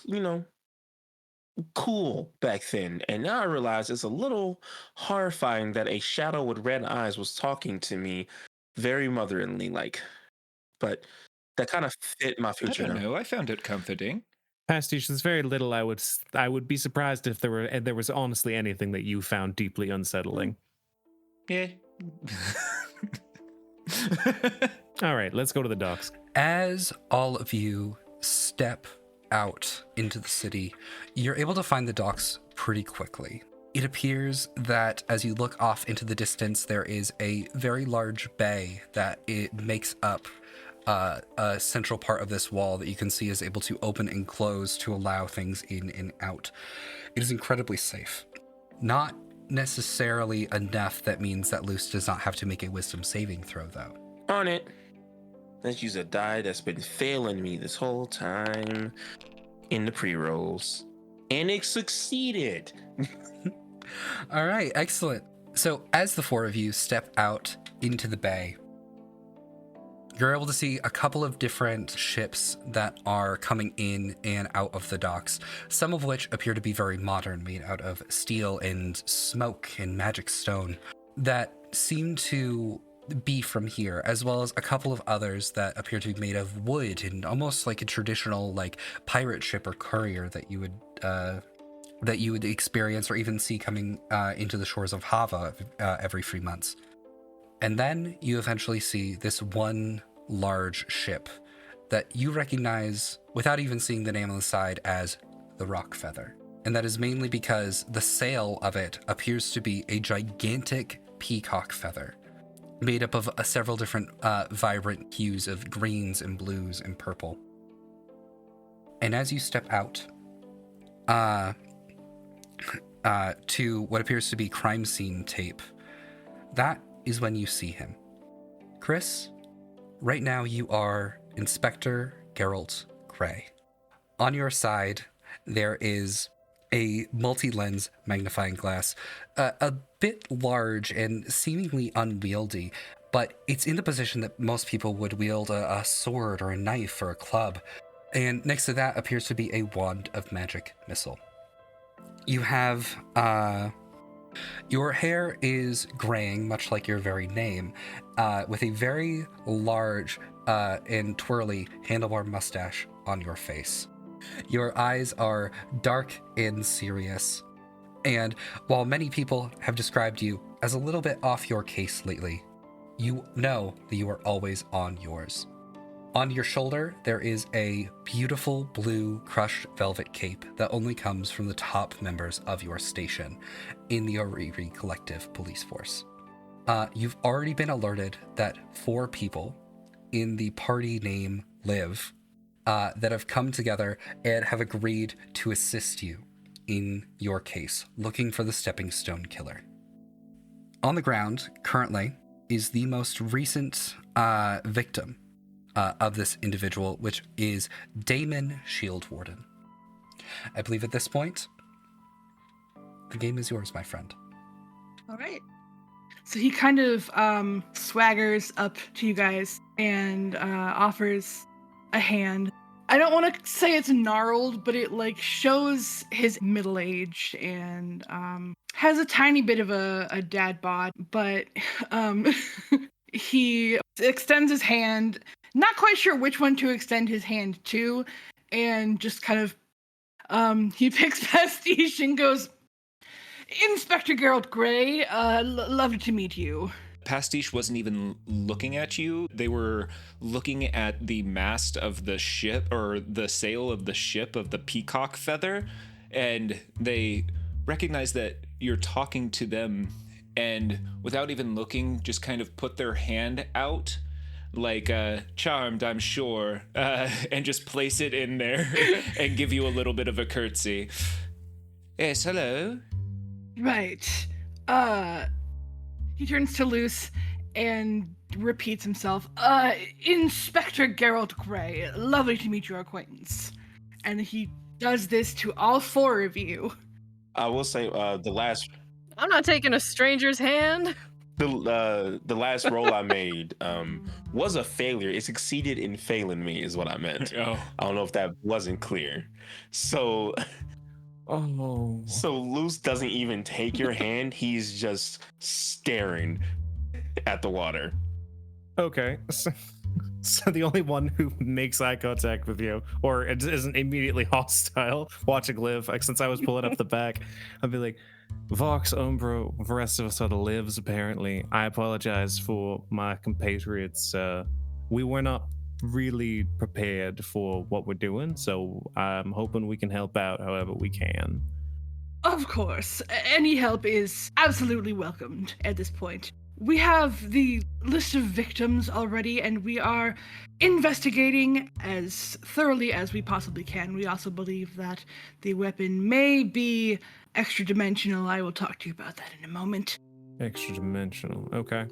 cool back then. And now I realize it's a little horrifying that a shadow with red eyes was talking to me very motherly like. But that kind of fit my I future don't now. know. I found it comforting. Pastiche, there's very little I would be surprised if there was honestly anything that you found deeply unsettling. Yeah. All right, let's go to the docks. As all of you step out into the city, you're able to find the docks pretty quickly. It appears that as you look off into the distance, there is a very large bay that it makes up a central part of this wall that you can see is able to open and close to allow things in and out. It is incredibly safe. Not necessarily enough that means that Luce does not have to make a wisdom saving throw, though. On it. Let's use a die that's been failing me this whole time in the pre-rolls. And it succeeded. All right, excellent. So as the four of you step out into the bay, you're able to see a couple of different ships that are coming in and out of the docks, some of which appear to be very modern, made out of steel and smoke and magic stone, that seem to be from here, as well as a couple of others that appear to be made of wood and almost like a traditional like pirate ship or courier that you would experience or even see coming into the shores of Hava every 3 months. And then you eventually see this one large ship that you recognize without even seeing the name on the side as the Rock Feather. And that is mainly because the sail of it appears to be a gigantic peacock feather made up of several different vibrant hues of greens and blues and purple. And as you step out to what appears to be crime scene tape, that is when you see him. Chris, right now you are Inspector Geralt Gray. On your side, there is a multi-lens magnifying glass, a bit large and seemingly unwieldy, but it's in the position that most people would wield a sword or a knife or a club. And next to that appears to be a wand of magic missile. You have, your hair is graying, much like your very name, with a very large and twirly handlebar mustache on your face. Your eyes are dark and serious. And while many people have described you as a little bit off your case lately, you know that you are always on yours. On your shoulder, there is a beautiful blue crushed velvet cape that only comes from the top members of your station in the Oriri Collective Police Force. You've already been alerted that 4 people in the party name Liv that have come together and have agreed to assist you in your case, looking for the Stepping Stone Killer. On the ground, currently, is the most recent victim of this individual, which is Damon Shieldwarden. I believe at this point, the game is yours, my friend. All right. So he kind of swaggers up to you guys and offers a hand. I don't want to say it's gnarled, but it like shows his middle age and has a tiny bit of a dad bod, but he extends his hand, not quite sure which one to extend his hand to, and just kind of he picks Pastiche and goes, Inspector Geralt Gray, lovely to meet you. Pastiche wasn't even looking at you. They were looking at the mast of the ship, or the sail of the ship of the peacock feather, and they recognize that you're talking to them, and without even looking, just kind of put their hand out, like charmed, I'm sure, and just place it in there and give you a little bit of a curtsy. Yes, hello. Right. He turns to Luce and repeats himself. Inspector Geralt Gray, lovely to meet your acquaintance. And he does this to all 4 of you. I will say the last I'm not taking a stranger's hand. the last roll I made was a failure. It succeeded in failing me, is what I meant. Oh. I don't know if that wasn't clear. So Luce doesn't even take your hand. He's just staring at the water. Okay. So the only one who makes eye contact with you or isn't immediately hostile watching Liv, like since I was pulling up the back, I'd be like, Vox, Umbro, the rest of us are the Livs apparently. I apologize for my compatriots. We were not really prepared for what we're doing, so I'm hoping we can help out however we can. Of course, any help is absolutely welcomed at this point. We have the list of victims already, and we are investigating as thoroughly as we possibly can. We also believe that the weapon may be extra dimensional. I will talk to you about that in a moment. Extra dimensional. Okay.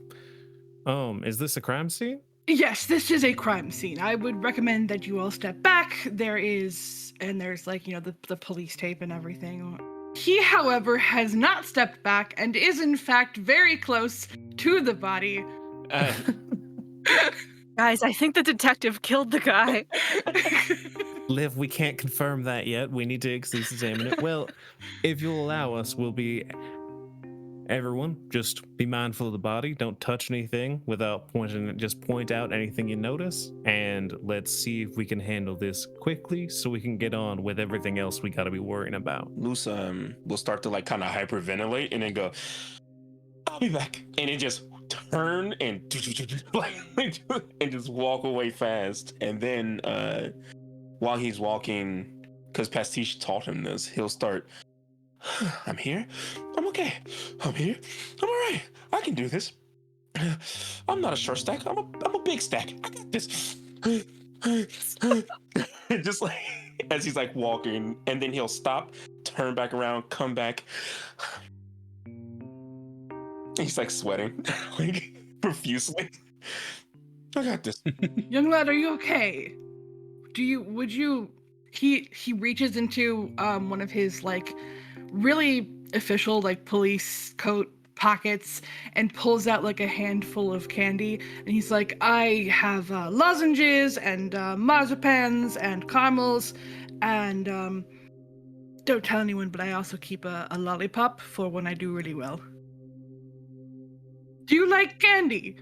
Is this a crime scene? Yes, this is a crime scene. I would recommend that you all step back. There's like, the police tape and everything. He, however, has not stepped back and is in fact very close to the body. Guys, I think the detective killed the guy. Liv, we can't confirm that yet. We need to examine it. Well, if you'll allow us, we'll be... Everyone, just be mindful of the body. Don't touch anything without pointing it. Just point out anything you notice, and let's see if we can handle this quickly so we can get on with everything else we got to be worrying about. Luce will start to like kind of hyperventilate and then go, I'll be back. And it just turn and and just walk away fast. And then while he's walking, because Pastiche taught him this, he'll start, I'm here. I'm okay. I'm here. I'm all right. I can do this. I'm not a short stack. I'm a big stack. I got this. Just like as he's like walking, and then he'll stop, turn back around, come back. He's like sweating, like profusely. I got this. Young lad, are you okay? He reaches into one of his like really official like police coat pockets and pulls out like a handful of candy, and he's like, I have lozenges and marzipans and caramels, and don't tell anyone, but I also keep a lollipop for when I do really well. Do you like candy?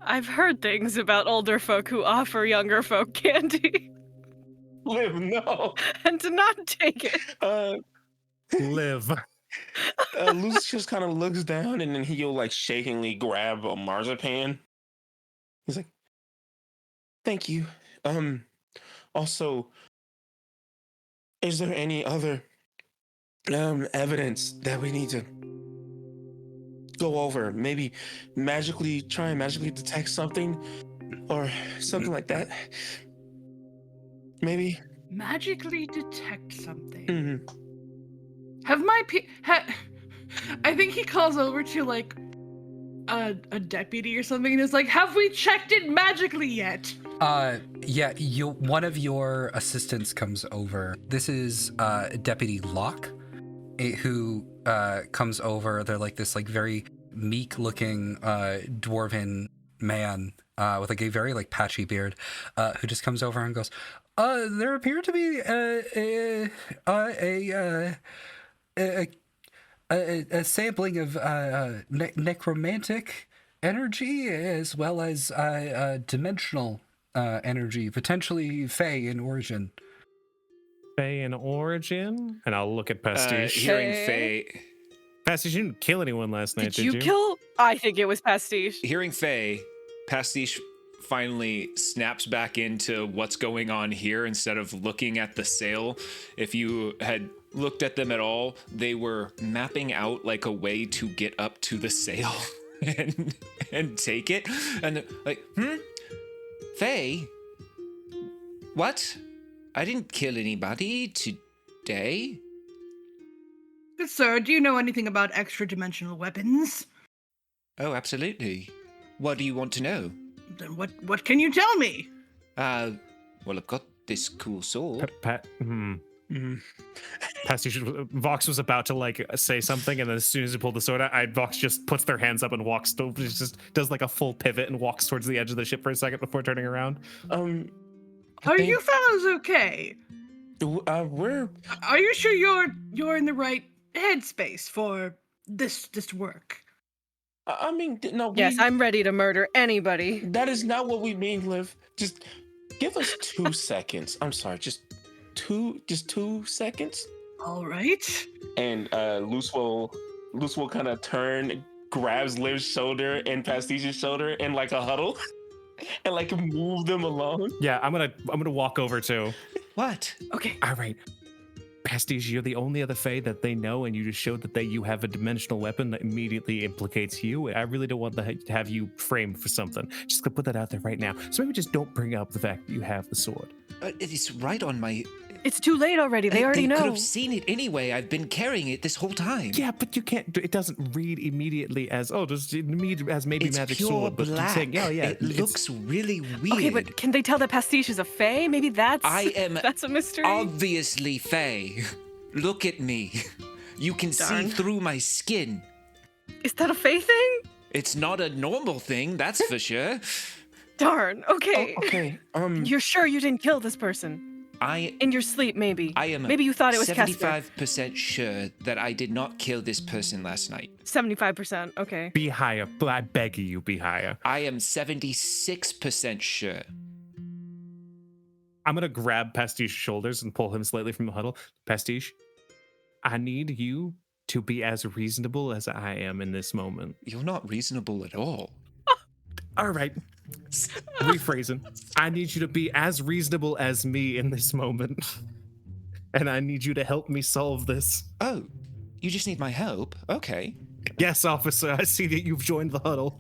I've heard things about older folk who offer younger folk candy Liv, no. and to not take it. Liv. Luce just kind of looks down, and then he'll like shakingly grab a marzipan. He's like, thank you. Also, is there any other evidence that we need to go over? Maybe try and magically detect something or something like that. Maybe Magically detect something. Mm-hmm. Have my I think he calls over to like a deputy or something and is like, have we checked it magically yet? Yeah, one of your assistants comes over. This is Deputy Locke, who comes over. They're like this like very meek looking dwarven man with like a very like patchy beard, who just comes over and goes, there appear to be a sampling of necromantic energy as well as dimensional energy, potentially Fey in origin. Fey in origin? And I'll look at Pastiche. Hearing Faye, Pastiche, you didn't kill anyone last night, did you kill? I think it was Pastiche. hearing Faye, Pastiche finally snaps back into what's going on here instead of looking at the sail. If you had looked at them at all, they were mapping out like a way to get up to the sail and take it. And they're like, Faye? What? I didn't kill anybody today. Good sir, do you know anything about extra-dimensional weapons? Oh, absolutely. What do you want to know? Then what can you tell me? Well, I've got this cool sword. Pastiche, Vox was about to like say something, and then as soon as he pulled the sword out, Vox just puts their hands up and walks. Just does like a full pivot and walks towards the edge of the ship for a second before turning around. Are you fellows okay? We're. Are you sure you're in the right headspace for this work? I mean, no. Yes, I'm ready to murder anybody. That is not what we mean, Liv. Just give us 2 seconds. I'm sorry, just 2 seconds. All right. And Luce will kind of turn, grabs Liv's shoulder and Pastiche's shoulder in like a huddle, and like move them along. Yeah, I'm gonna walk over too. What? Okay. All right. Pastiche, you're the only other Fae that they know, and you just showed that you have a dimensional weapon that immediately implicates you. I really don't want to have you framed for something. Just gonna put that out there right now. So maybe just don't bring up the fact that you have the sword. It's right on my... It's too late already. They already know. could have seen it anyway. I've been carrying it this whole time. Yeah, but you can't. It doesn't read immediately as just as maybe It's magic pure sword. But black. saying, yeah, It looks really weird. Okay, but can they tell that Pastiche is a Fae? Maybe that's that's a mystery. Obviously Fae. Look at me. You can Darn. see through my skin. Is that a Fae thing? It's not a normal thing, that's for sure. Darn. Okay. Oh, okay. You're sure you didn't kill this person? In your sleep, maybe. I am Maybe you thought it was Casper. 75% sure that I did not kill this person last night. 75%. Okay. Be higher. I beg you, be higher. I am 76% sure. I'm gonna grab Pastiche's shoulders and pull him slightly from the huddle. Pastiche, I need you to be as reasonable as I am in this moment. You're not reasonable at all. All right. Rephrasing. I need you to be as reasonable as me in this moment. And I need you to help me solve this. Oh, you just need my help? Okay. Yes, officer. I see that you've joined the huddle.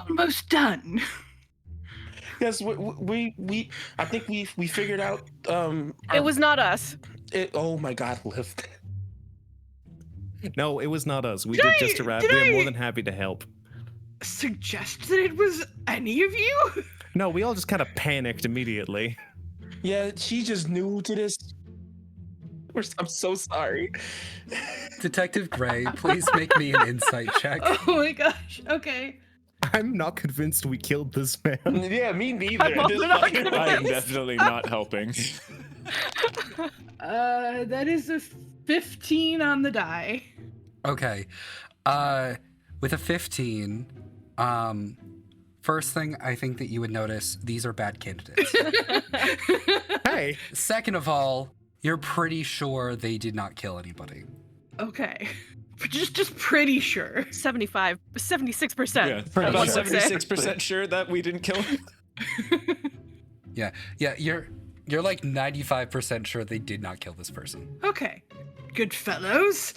Almost done. Yes, we I think we figured out. It was not us. Oh my God, Liv. No, it was not us. We did just arrive. We're more than happy to help. Suggest that it was any of you? No, we all just kind of panicked immediately. Yeah, she just new to this. I'm so sorry. Detective Gray, please make me an insight check. Oh my gosh. Okay. I'm not convinced we killed this man. Yeah, me neither. I'm also not I am convinced. definitely not helping. That is a 15 on the die. Okay. With a 15, first thing I think that you would notice, these are bad candidates. Hey. Second of all, you're pretty sure they did not kill anybody. Okay. Just pretty sure. 76%. Yeah, about One would say. 76% sure that we didn't kill him. Yeah, you're like 95% sure they did not kill this person. Okay. Good fellows.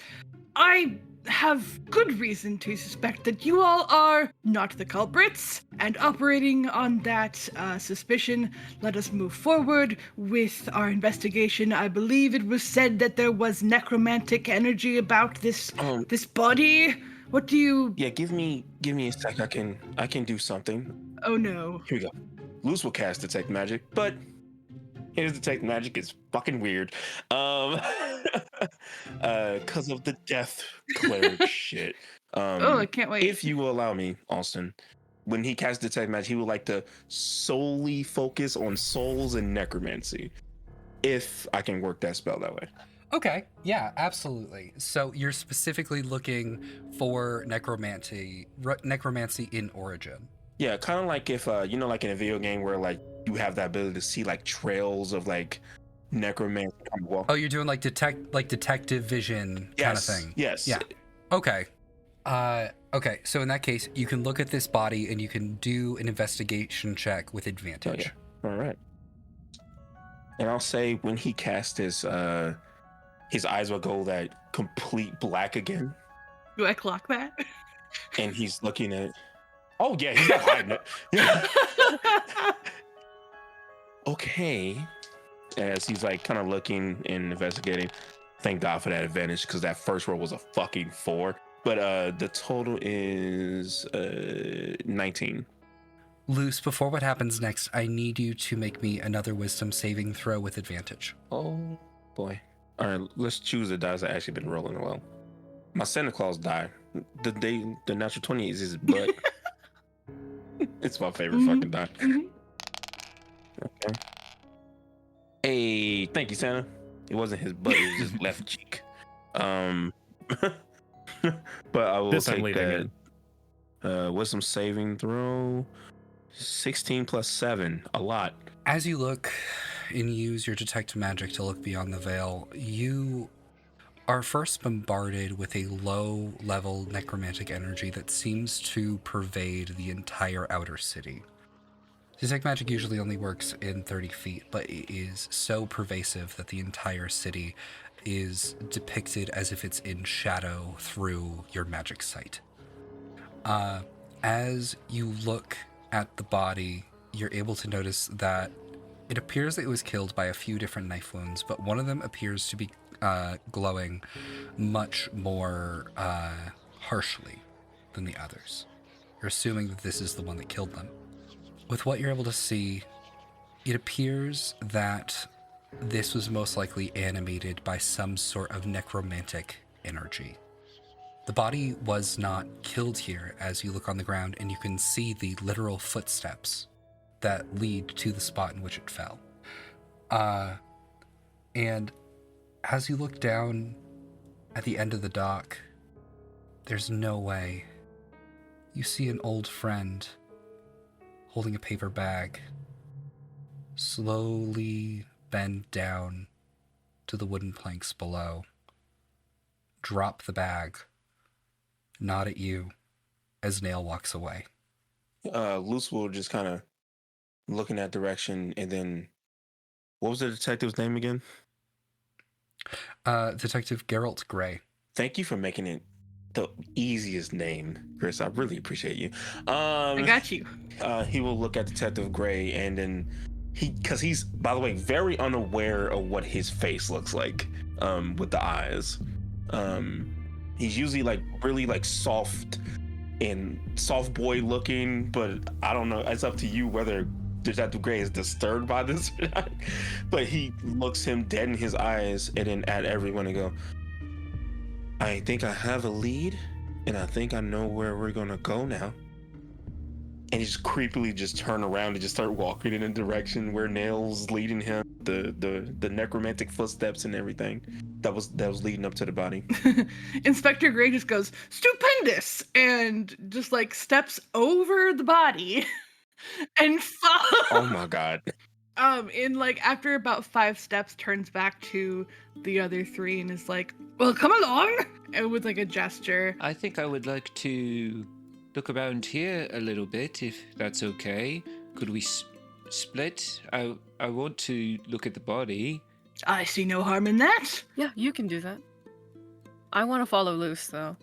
I have good reason to suspect that you all are not the culprits, and operating on that suspicion, let us move forward with our investigation. I believe it was said that there was necromantic energy about this body. What do you... Yeah, give me a sec. I can do something. Oh no. Here we go. Luce will cast detect magic, but his detect magic is fucking weird. Because of the death cleric shit. Oh, I can't wait. If you will allow me, Austin, when he casts detect magic, he would like to solely focus on souls and necromancy. If I can work that spell that way. Okay, yeah, absolutely. So you're specifically looking for necromancy in origin. Yeah, kind of like if like in a video game where like you have that ability to see like trails of like necromancy on the wall. Oh, you're doing like detective vision kind of thing. Yes. Yeah. Okay. Okay. So in that case, you can look at this body and you can do an investigation check with advantage. Oh, yeah. All right. And I'll say when he casts his eyes will go that complete black again. Do I clock that? And he's looking at. Oh yeah, he's not hiding it. Yeah. Okay. As he's like kind of looking and investigating. Thank God for that advantage because that first roll was a fucking 4. But the total is 19. Luce, before what happens next, I need you to make me another wisdom saving throw with advantage. Oh boy. All right, let's choose the dice that actually been rolling well. My Santa Claus die. The natural 20 is his butt. It's my favorite fucking die. Okay. Hey, thank you, Santa. It wasn't his butt, it was his left cheek. But I will This I'm take leaving that. Wisdom saving throw. 16 plus 7, a lot. As you look and use your detect magic to look beyond the veil, you are first bombarded with a low-level necromantic energy that seems to pervade the entire outer city. Detect magic usually only works in 30 feet, but it is so pervasive that the entire city is depicted as if it's in shadow through your magic sight. As you look at the body, you're able to notice that it appears that it was killed by a few different knife wounds, but one of them appears to be glowing much more harshly than the others. You're assuming that this is the one that killed them. With what you're able to see, it appears that this was most likely animated by some sort of necromantic energy. The body was not killed here as you look on the ground, and you can see the literal footsteps that lead to the spot in which it fell. And as you look down at the end of the dock, there's no way. You see an old friend holding a paper bag, slowly bend down to the wooden planks below, drop the bag, nod at you as Nail walks away. Luce will just kind of look in that direction, and then what was the detective's name again? Detective Geralt Gray. Thank you for making it the easiest name, Chris. I really appreciate you. I got you. He will look at Detective Gray, and then because he's, by the way, very unaware of what his face looks like with the eyes. He's usually like really like soft and soft boy looking, but I don't know. It's up to you whether Detective Gray is disturbed by this or not. But he looks him dead in his eyes and then at everyone and go, I think I have a lead, and I think I know where we're gonna go now. And he just creepily just turn around and just start walking in a direction where Nail's leading him, the necromantic footsteps and everything that was leading up to the body. Inspector Gray just goes, stupendous, and just like steps over the body and follows. Oh my god. In like after about 5 steps, turns back to the other 3 and is like, well, come along, and with like a gesture. I think I would like to look around here a little bit, if that's okay. Could we split? I want to look at the body. I see no harm in that. Yeah, you can do that. I want to follow Luce, though.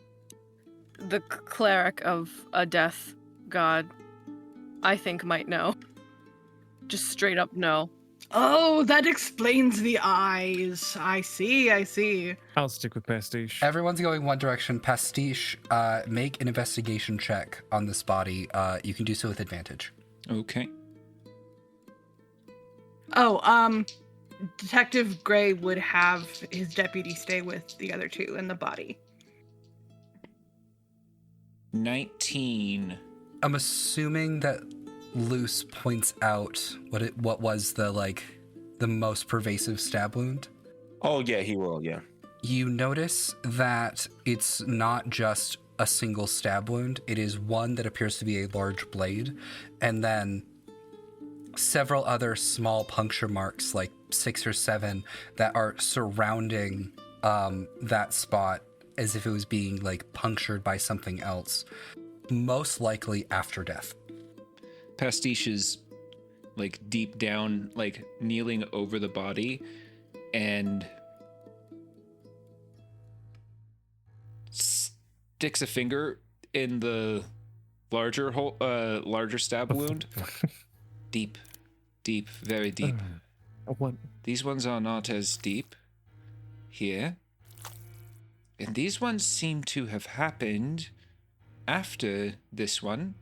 The cleric of a death god, I think, might know. Just straight up no. Oh, that explains the eyes. I see. I'll stick with Pastiche. Everyone's going one direction. Pastiche, make an investigation check on this body. You can do so with advantage. Okay. Oh, Detective Gray would have his deputy stay with the other 2 in the body. 19. I'm assuming that Luce points out what was the most pervasive stab wound. Oh yeah, he will, yeah. You notice that it's not just a single stab wound. It is one that appears to be a large blade, and then several other small puncture marks, like 6 or 7, that are surrounding that spot as if it was being like punctured by something else, most likely after death. Pastiche is like deep down, like kneeling over the body, and sticks a finger in the larger hole, larger stab wound. Deep, very deep. What? These ones are not as deep here, and these ones seem to have happened after this one.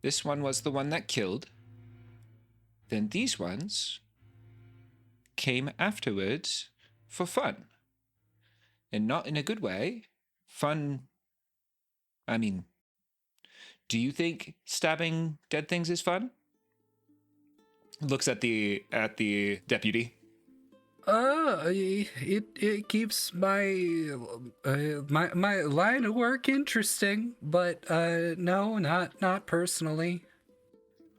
This one was the one that killed. Then these ones came afterwards for fun. And not in a good way. Fun. I mean, do you think stabbing dead things is fun? Looks at the deputy. It keeps my my line of work interesting, but no, not personally.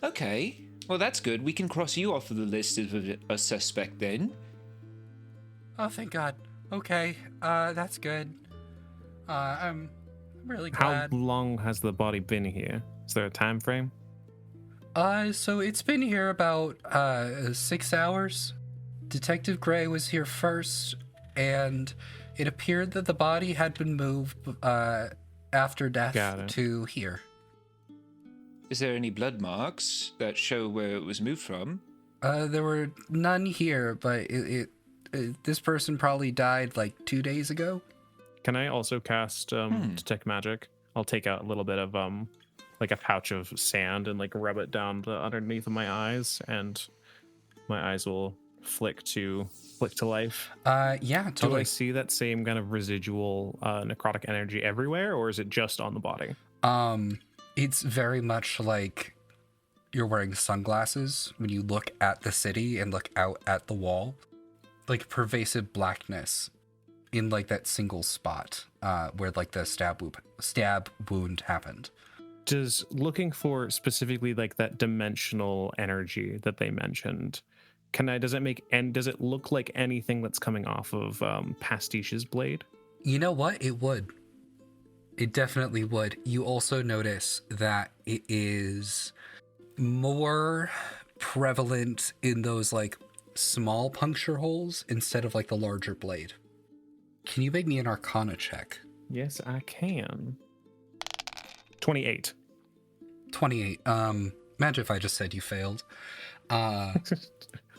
Okay. Well, that's good. We can cross you off of the list of a suspect then. Oh, thank God. Okay, that's good. I'm really How glad. long has the body been here? Is there a time frame? So it's been here about 6 hours. Detective Gray was here first, and it appeared that the body had been moved after Got death it. to here. Is there any blood marks that show where it was moved from? There were none here, but this person probably died like 2 days ago. Can I also cast detect magic? I'll take out a little bit of like a pouch of sand and like rub it down underneath of my eyes, and my eyes will flick to life. Yeah, Do I totally. see that same kind of residual necrotic energy everywhere, or is it just on the body? It's very much like you're wearing sunglasses when you look at the city and look out at the wall. Like pervasive blackness in like that single spot where like the stab wound happened. Does looking for specifically like that dimensional energy that they mentioned, does it look like anything that's coming off of Pastiche's blade? You know what? It would. It definitely would. You also notice that it is more prevalent in those like small puncture holes instead of like the larger blade. Can you make me an Arcana check? Yes, I can. 28. 28. Imagine if I just said you failed.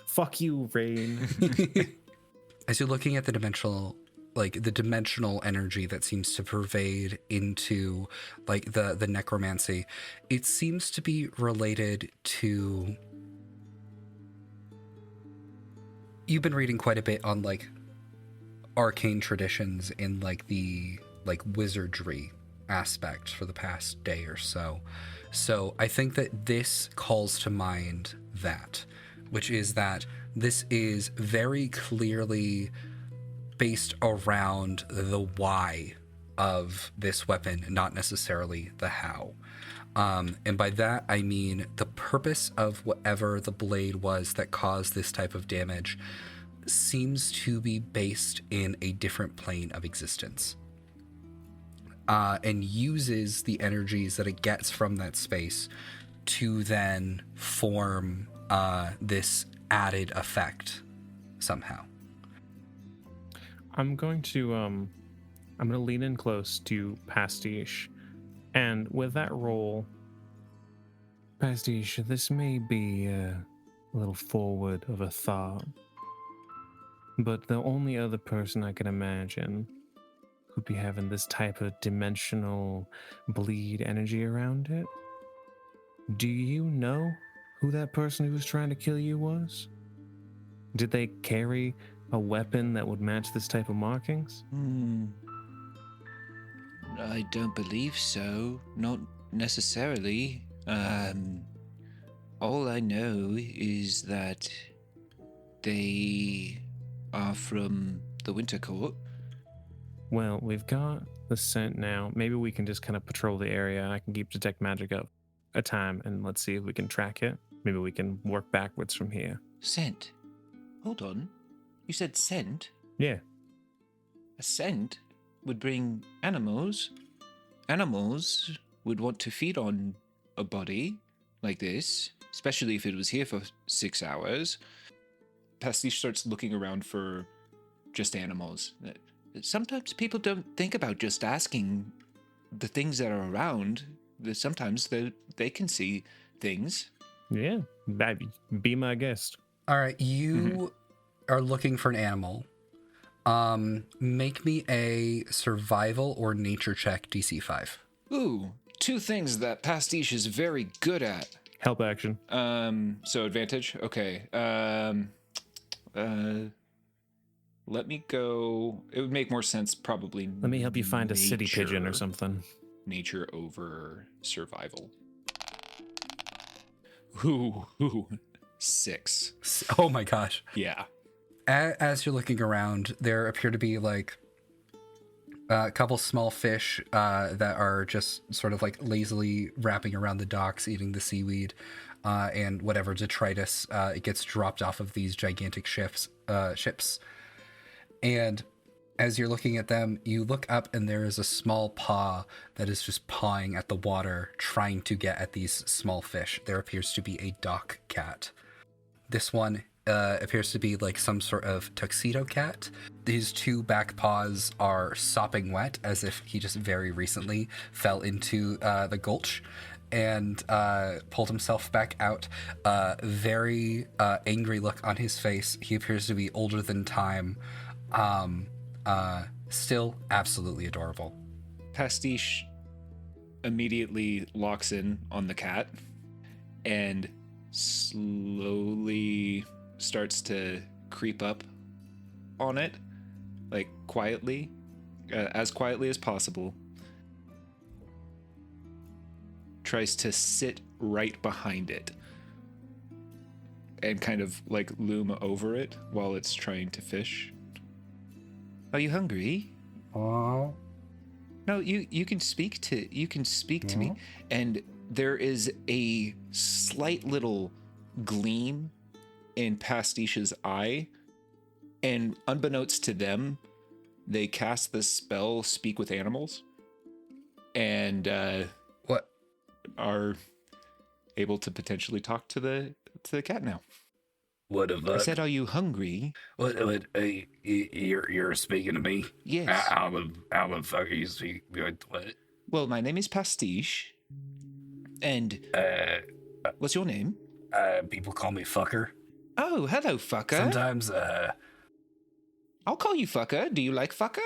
Fuck you, Rayne. As you're looking at the dimensional energy that seems to pervade into like the necromancy, it seems to be related to, you've been reading quite a bit on like arcane traditions in like the like wizardry aspect for the past day or so. So I think that this calls to mind that, which is that this is very clearly based around the why of this weapon, not necessarily the how. And by that, I mean the purpose of whatever the blade was that caused this type of damage seems to be based in a different plane of existence. And uses the energies that it gets from that space to then form this added effect somehow. I'm going to lean in close to Pastiche, and with that roll, Pastiche, this may be a little forward of a thought, but the only other person I can imagine who'd be having this type of dimensional bleed energy around it, do you know who that person who was trying to kill you was? Did they carry a weapon that would match this type of markings? I don't believe so. Not necessarily. All I know is that they are from the Winter Court. Well, we've got the scent now. Maybe we can just kind of patrol the area. I can keep detect magic up a time, and let's see if we can track it. Maybe we can work backwards from here. Scent? Hold on. You said scent? Yeah. A scent would bring animals. Animals would want to feed on a body like this, especially if it was here for 6 hours. Pastiche starts looking around for just animals. Sometimes people don't think about just asking the things that are around. Sometimes they can see things. Yeah. Be my guest. All right, you are looking for an animal. Make me a survival or nature check, DC 5. Ooh, 2 things that Pastiche is very good at. Help action. So advantage? Okay. Let me go. It would make more sense probably. Let me help you find a city pigeon or nature. something. Nature over survival. Ooh, 6. Oh my gosh. Yeah. As you're looking around, there appear to be like a couple small fish that are just sort of like lazily wrapping around the docks, eating the seaweed. and whatever detritus it gets dropped off of these gigantic ships. And as you're looking at them, you look up and there is a small paw that is just pawing at the water, trying to get at these small fish. There appears to be a dock cat. This one appears to be like some sort of tuxedo cat. His two back paws are sopping wet, as if he just very recently fell into the gulch and pulled himself back out. Very angry look on his face. He appears to be older than time. Still absolutely adorable. Pastiche immediately locks in on the cat and slowly starts to creep up on it, like quietly, as quietly as possible. Tries to sit right behind it and kind of like loom over it while it's trying to fish. Are you hungry? Oh. No, you can speak to me. And there is a slight little gleam in Pastiche's eye, and unbeknownst to them, they cast the spell Speak with Animals, and What? are able to potentially talk to the cat now. What the I fuck? said, "Are you hungry?" What? You're speaking to me? Yes. How the fuck are you speaking? What? Well, my name is Pastiche, and what's your name? People call me fucker. Oh, hello, fucker. Sometimes, I'll call you fucker. Do you like fucker?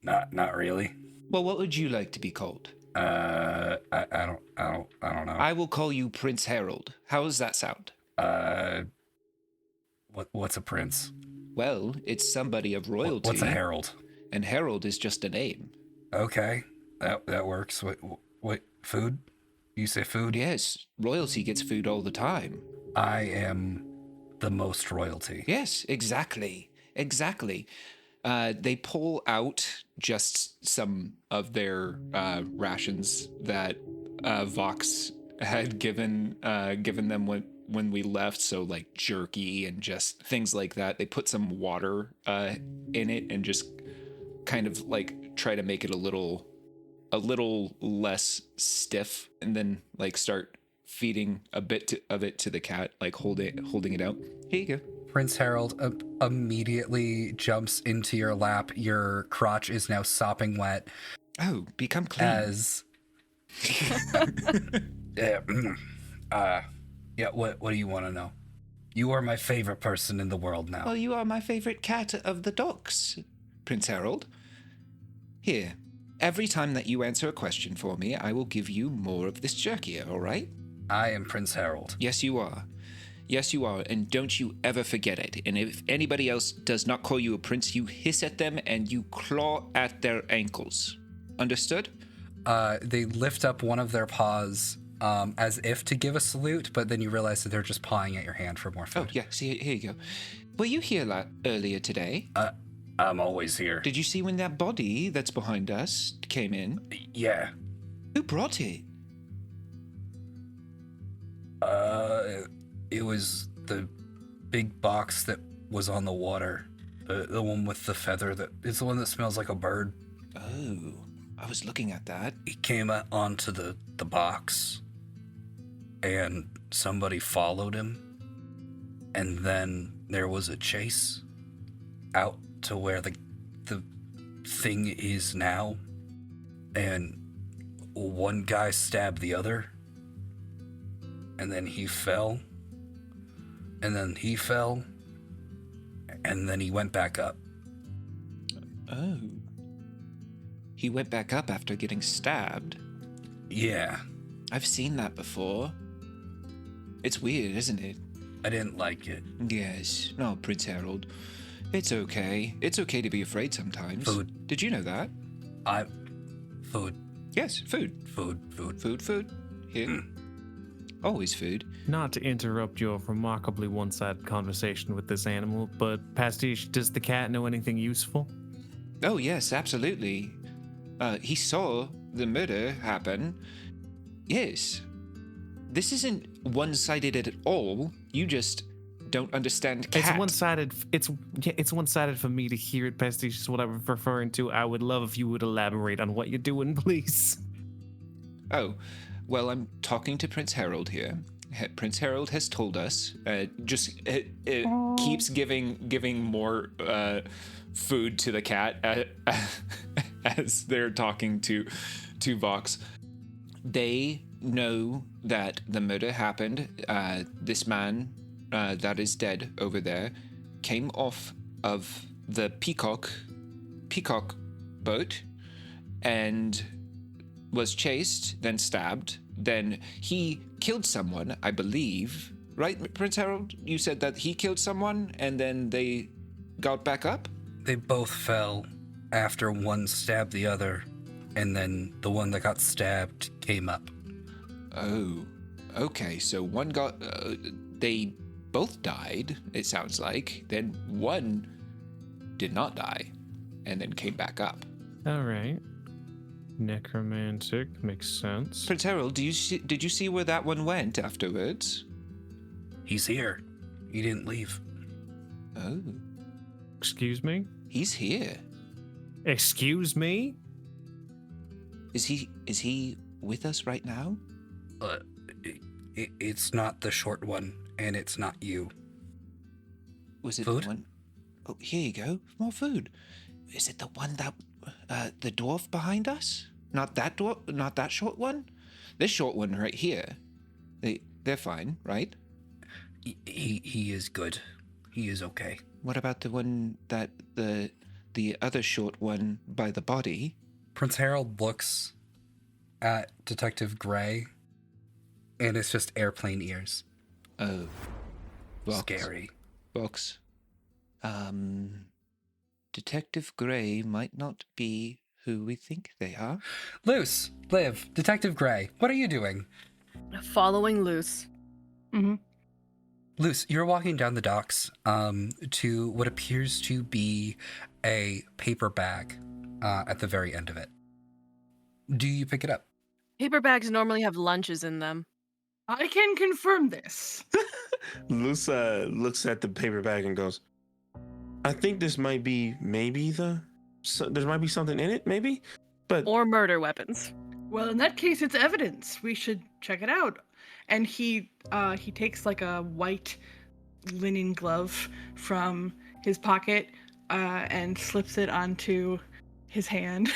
not really. Well, what would you like to be called? I don't know. I will call you Prince Harold. How does that sound? What's a prince? Well, it's somebody of royalty. What's a herald? And Harold is just a name. Okay, that works. What food? You say food? Yes, royalty gets food all the time. I am the most royalty. Yes, exactly. They pull out just some of their rations that Vox had given them when we left, so like jerky and just things like that. They put some water in it and just kind of like try to make it a little less stiff, and then like start feeding a bit of it to the cat, like holding it out. Here you go. Prince Harold immediately jumps into your lap. Your crotch is now sopping wet Oh, become clean. as yeah, what do you want to know? You are my favorite person in the world now. Well, you are my favorite cat of the docks, Prince Harold. Here, every time that you answer a question for me, I will give you more of this jerky, all right? I am Prince Harold. Yes, you are. Yes, you are, and don't you ever forget it. And if anybody else does not call you a prince, you hiss at them and you claw at their ankles. Understood? They lift up one of their paws as if to give a salute, but then you realize that they're just pawing at your hand for more Oh, food. yeah, see, here you go. Were you here earlier today? I'm always here. Did you see when that body that's behind us came in? Yeah. Who brought it? It was the big box that was on the water. The one with the feather it's the one that smells like a bird. Oh, I was looking at that. He came onto the box and somebody followed him. And then there was a chase out to where the thing is now. And one guy stabbed the other. And then he fell. And then he fell. And then he went back up. Oh. He went back up after getting stabbed. Yeah, I've seen that before. It's weird, isn't it? I didn't like it. Yes. No, Prince Harold. It's okay. It's okay to be afraid sometimes. Food. Did you know that? Food. Yes, food. Food. Here. Always food. Not to interrupt your remarkably one-sided conversation with this animal, but Pastiche, does the cat know anything useful? Oh, yes, absolutely. He saw the murder happen. Yes. This isn't one-sided at all. You just don't understand cat. It's one-sided. It's one-sided for me to hear it. Pastiche is what I'm referring to. I would love if you would elaborate on what you're doing, please. Oh, well, I'm talking to Prince Harold here. Prince Harold has told us. Keeps giving more food to the cat as they're talking to Vox. They know that the murder happened. This man that is dead over there came off of the peacock boat and was chased, then stabbed, then he killed someone, I believe. Right, Prince Harold? You said that he killed someone and then they got back up? They both fell after one stabbed the other, and then the one that got stabbed came up. Oh, okay. So one got... they both died, it sounds like. Then one did not die and then came back up. All right. Necromantic makes sense. Prince Harold, did you see where that one went afterwards? He's here. He didn't leave. Oh. Excuse me? He's here. Excuse me? Is he with us right now? It's not the short one, and it's not you. Was it Food? the one? Oh, here you go. More food. Is it the one that the dwarf behind us? Not that dwarf, not that short one? This short one right here. They're fine, right? He is good. He is okay. What about the one that the other short one by the body? Prince Harold looks at Detective Gray, and it's just airplane ears. Oh. Vox. Scary. Vox. Detective Gray might not be who we think they are. Luce, Liv, Detective Gray, what are you doing? Following Luce. Mm-hmm. Luce, you're walking down the docks to what appears to be a paper bag at the very end of it. Do you pick it up? Paper bags normally have lunches in them. I can confirm this. Luce looks at the paper bag and goes, I think this might be there might be something in it, maybe? But Or murder weapons. Well, in that case, it's evidence. We should check it out. And he takes like a white linen glove from his pocket and slips it onto his hand,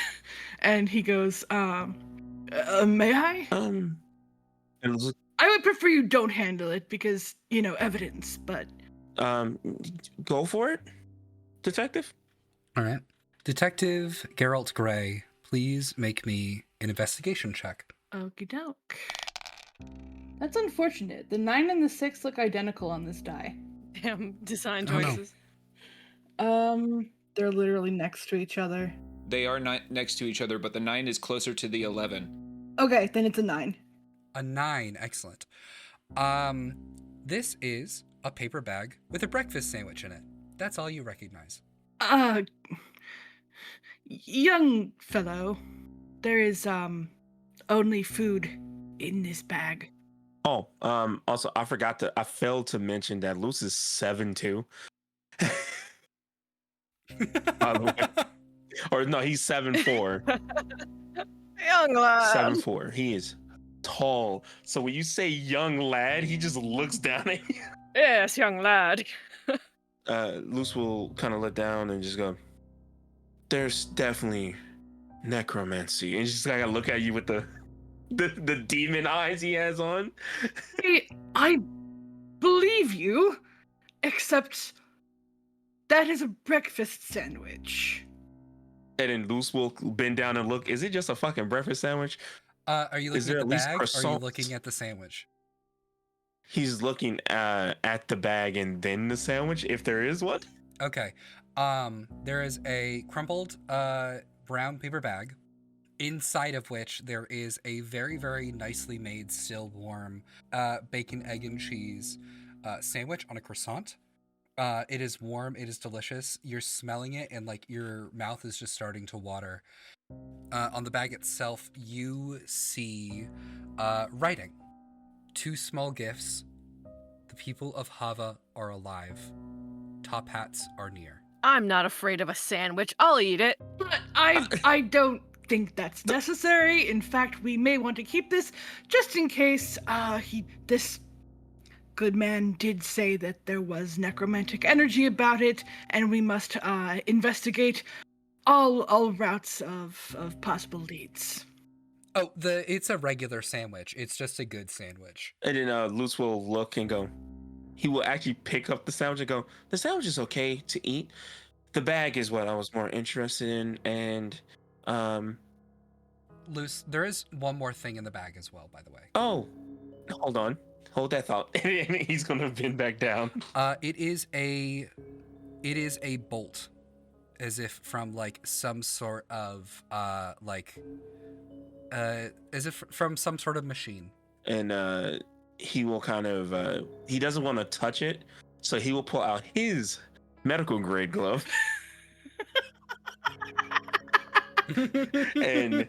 and he goes, "May I?" and Luce, I would prefer you don't handle it because evidence. But go for it, detective. All right. Detective Geralt Gray, please make me an investigation check. okie doke. That's unfortunate. The 9 and the 6 look identical on this die. Damn, design Oh, no. choices. They're literally next to each other. They are not next to each other, but the 9 is closer to the 11. Okay, then it's a 9. A 9, excellent. This is a paper bag with a breakfast sandwich in it. That's all you recognize. Young fellow, there is only food in this bag. Oh, also I failed to mention that Luce is 7'2". By the way. Or no, he's 7'4". Young lad. 7'4". He is tall. So when you say young lad, he just looks down at you. Yes, young lad. Luce will kind of let down and just go, there's definitely necromancy. And just gotta look at you with the demon eyes he has on. I believe you, except that is a breakfast sandwich. And then Luce will bend down and look. Is it just a fucking breakfast sandwich? Are you Is looking there at the at least bag, or are you croissants? looking at the sandwich? He's looking at the bag and then the sandwich, if there is one. Okay. There is a crumpled brown paper bag, inside of which there is a very, very nicely made, still warm bacon, egg, and cheese sandwich on a croissant. It is warm. It is delicious. You're smelling it, and like your mouth is just starting to water. On the bag itself, you see writing. 2 small gifts. The people of Hava are alive. Top hats are near. I'm not afraid of a sandwich. I'll eat it. But I don't think that's necessary. In fact, we may want to keep this just in case this good man did say that there was necromantic energy about it, and we must investigate all routes of possible leads. Oh, it's a regular sandwich. It's just a good sandwich. And then Luce will look and go. He will actually pick up the sandwich and go, the sandwich is okay to eat. The bag is what I was more interested in. And, Luce, there is one more thing in the bag as well, by the way. oh, hold on. Hold that thought. And he's going to bend back down. It is a bolt, as if from like some sort of as if from some sort of machine. And he will kind of, he doesn't want to touch it. So he will pull out his medical grade glove. And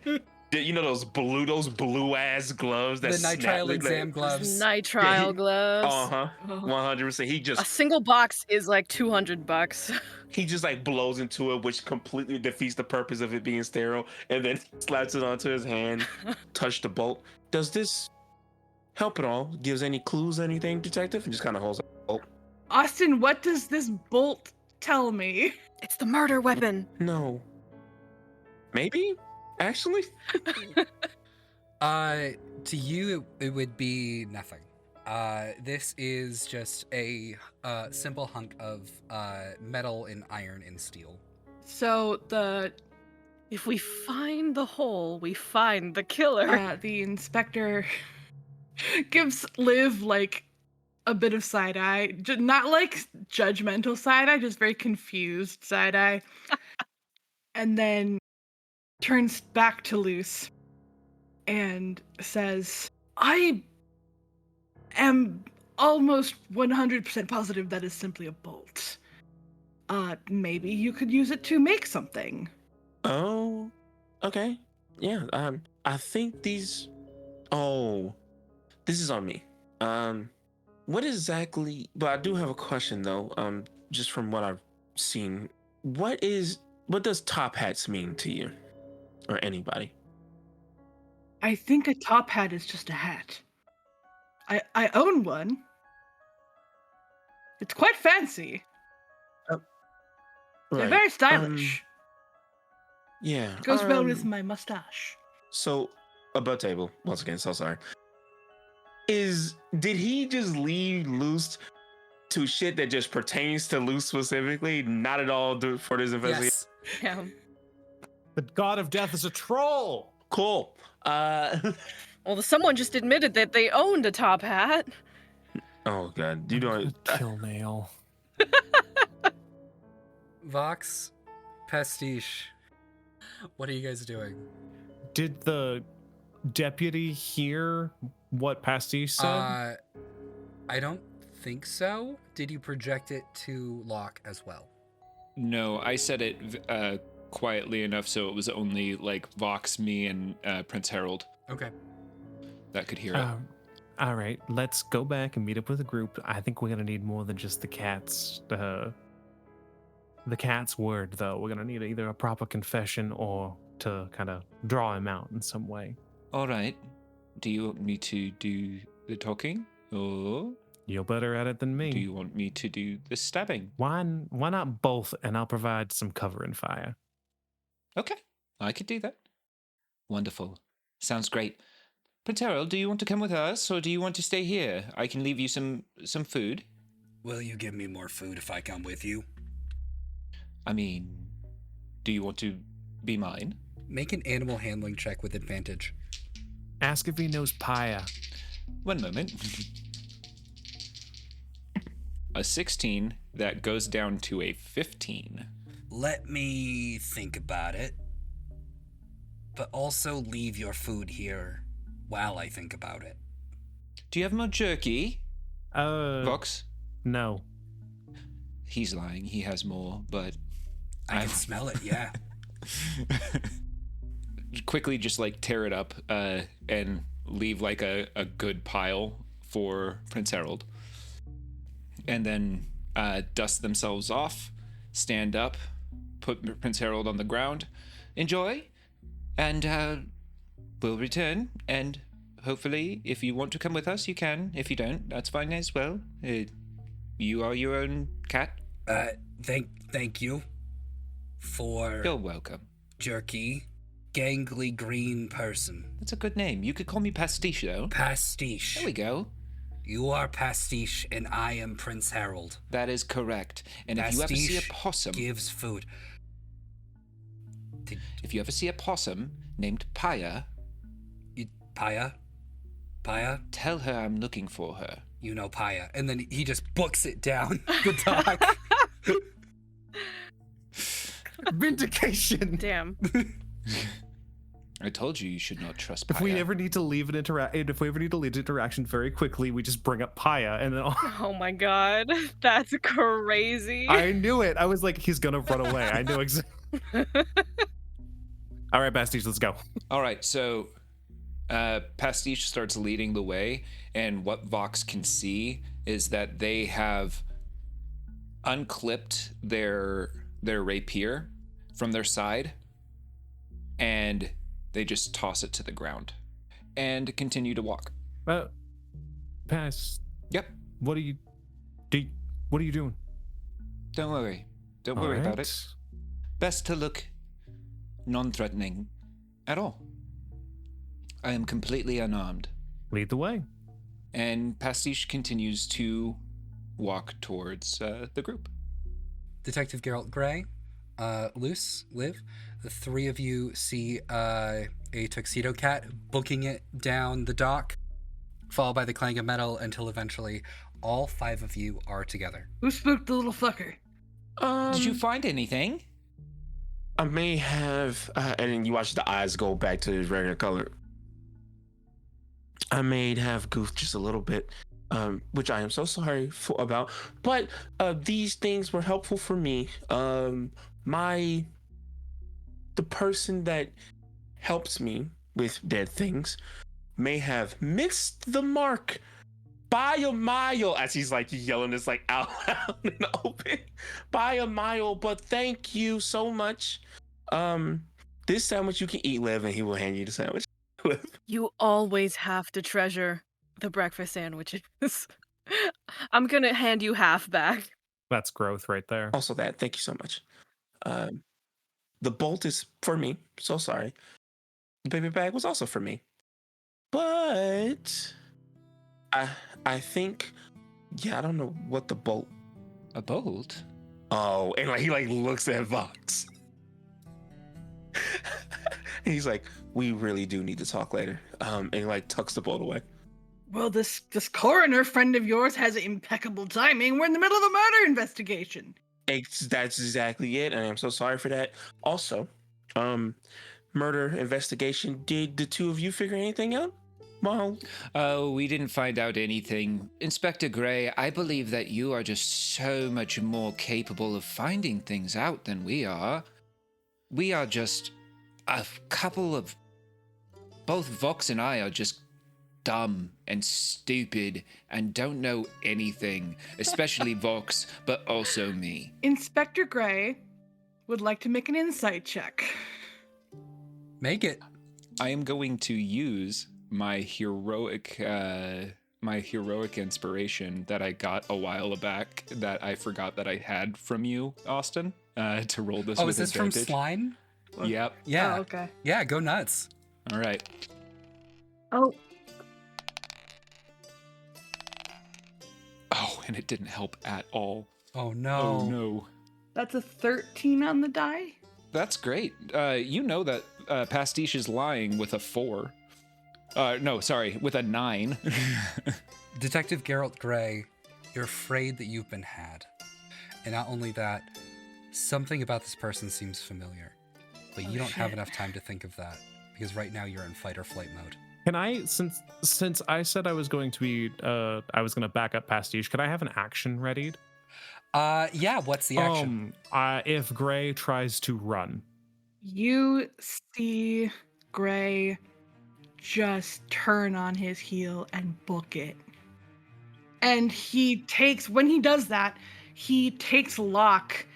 you know those blue ass gloves that The nitrile exam gloves. Nitrile gloves. 100%. He A just single box is like $200. he just like blows into it, which completely defeats the purpose of it being sterile, and then slaps it onto his hand. Touch the bolt. Does this help at all? Gives any clues, anything, detective? And just kind of holds up the bolt. Austin, what does this bolt tell me? It's the murder weapon. No. Maybe? Actually? To you, it would be nothing. This is just a simple hunk of metal and iron and steel. So If we find the hole, we find the killer. the inspector gives Liv like a bit of side eye, not like judgmental side eye, just very confused side eye, and then turns back to Luce and says, I am almost 100% positive that is simply a bolt. Maybe you could use it to make something. Oh, okay. Yeah, I think these... Oh, this is on me. What exactly... But I do have a question, though, just from what I've seen. What does top hats mean to you? Or anybody? I think a top hat is just a hat. I own one. It's quite fancy. They're very stylish. Yeah. Goes well with my mustache. So, above table, once again, so sorry. Did he just leave Luce to shit that just pertains to Luce specifically? Not at all for this investigation? Yes. Yeah. The god of death is a troll. Cool. Well, someone just admitted that they owned a top hat. Oh god, you don't. Kill nail. Vox, Pastiche, what are you guys doing? Did the deputy hear what Pastiche said? I don't think so. Did you project it to Locke as well? No, I said it quietly enough so it was only like Vox, me, and Prince Harold Okay. that could hear it. All right, let's go back and meet up with the group. I think we're gonna need more than just the cat's word, though. We're gonna need either a proper confession or to kind of draw him out in some way. All right. Do you want me to do the talking, or You're better at it than me. do you want me to do the stabbing? Why not both? And I'll provide some cover and fire. Okay, I could do that. Wonderful. Sounds great. Prince Harold, do you want to come with us, or do you want to stay here? I can leave you some food. Will you give me more food if I come with you? I mean, do you want to be mine? Make an animal handling check with advantage. Ask if he knows Paya. One moment. A 16 that goes down to a 15. Let me think about it. But also leave your food here while I think about it. Do you have more jerky? Vox? No. He's lying. He has more, but I can smell it, yeah. quickly just like tear it up and leave like a good pile for Prince Harold. And then dust themselves off, stand up, put Prince Harold on the ground, enjoy, and we'll return. And hopefully, if you want to come with us, you can. If you don't, that's fine as well. You are your own cat. Thank you for You're welcome. Jerky. Gangly green person. That's a good name. You could call me Pastiche, though. Pastiche. There we go. You are Pastiche, and I am Prince Harold. That is correct. And if you ever see a Pastiche possum, gives food. if you ever see a possum named Paya, Paya? Paya? tell her I'm looking for her. You know Paya. And then he just books it down the dock. Vindication. Damn. I told you should not trust If Paya. we ever need to leave an interaction very quickly, we just bring up Paya, and then Oh my god. That's crazy. I knew it. I was like, he's gonna run away. I knew exactly. All right, Pastiche, let's go. All right, so Pastiche starts leading the way, and what Vox can see is that they have unclipped their rapier from their side, and they just toss it to the ground and continue to walk. Pass. Yep. What are you doing? Don't worry. Don't All worry about right. it. Best to look non-threatening at all. I am completely unarmed. Lead the way. And Pastiche continues to walk towards the group. Detective Geralt Gray, Luce, Liv, the three of you see a tuxedo cat booking it down the dock, followed by the clang of metal until eventually all five of you are together. Who spooked the little fucker? Did you find anything? I may have, and then you watch the eyes go back to his regular color. I may have goofed just a little bit, which I am so sorry about. But these things were helpful for me. The person that helps me with dead things may have missed the mark by a mile, as he's like yelling this like out loud in the open, by a mile. But thank you so much. This sandwich you can eat, Liv, and he will hand you the sandwich. You always have to treasure the breakfast sandwiches. I'm gonna hand you half back. That's growth right there. Also that, thank you so much. The bolt is for me, so sorry. The paper bag was also for me. But I think, yeah, I don't know what the bolt. A bolt? Oh, and like he like looks at Vox. And he's like, we really do need to talk later. And he like tucks the bolt away. Well, this coroner friend of yours has impeccable timing. We're in the middle of a murder investigation. That's exactly it, and I'm so sorry for that. Also, murder investigation. Did the two of you figure anything out? Well, Oh, we didn't find out anything. Inspector Gray, I believe that you are just so much more capable of finding things out than we are. We are just a couple of... Both Vox and I are just dumb and stupid and don't know anything, especially Vox, but also me. Inspector Gray would like to make an insight check. Make it. I am going to use my heroic inspiration that I got a while back that I forgot that I had from you, Austin, to roll this Oh, with is this advantage. from Slime? Yep. Yeah. Oh, okay. Yeah, go nuts. All right. Oh, Oh, and it didn't help at all. Oh no. Oh no. that's a 13 on the die. That's great. You know that Pastiche is lying with a 4. No, sorry, with a 9. Detective Geralt Gray, you're afraid that you've been had. And not only that, something about this person seems familiar. But you don't have shit. enough time to think of that, because right now you're in fight or flight mode. Can I, since I said I was going to back up Pastiche, could I have an action readied? Yeah, what's the action? If Gray tries to run. You see Gray just turn on his heel and book it. And when he does that, he takes Locke,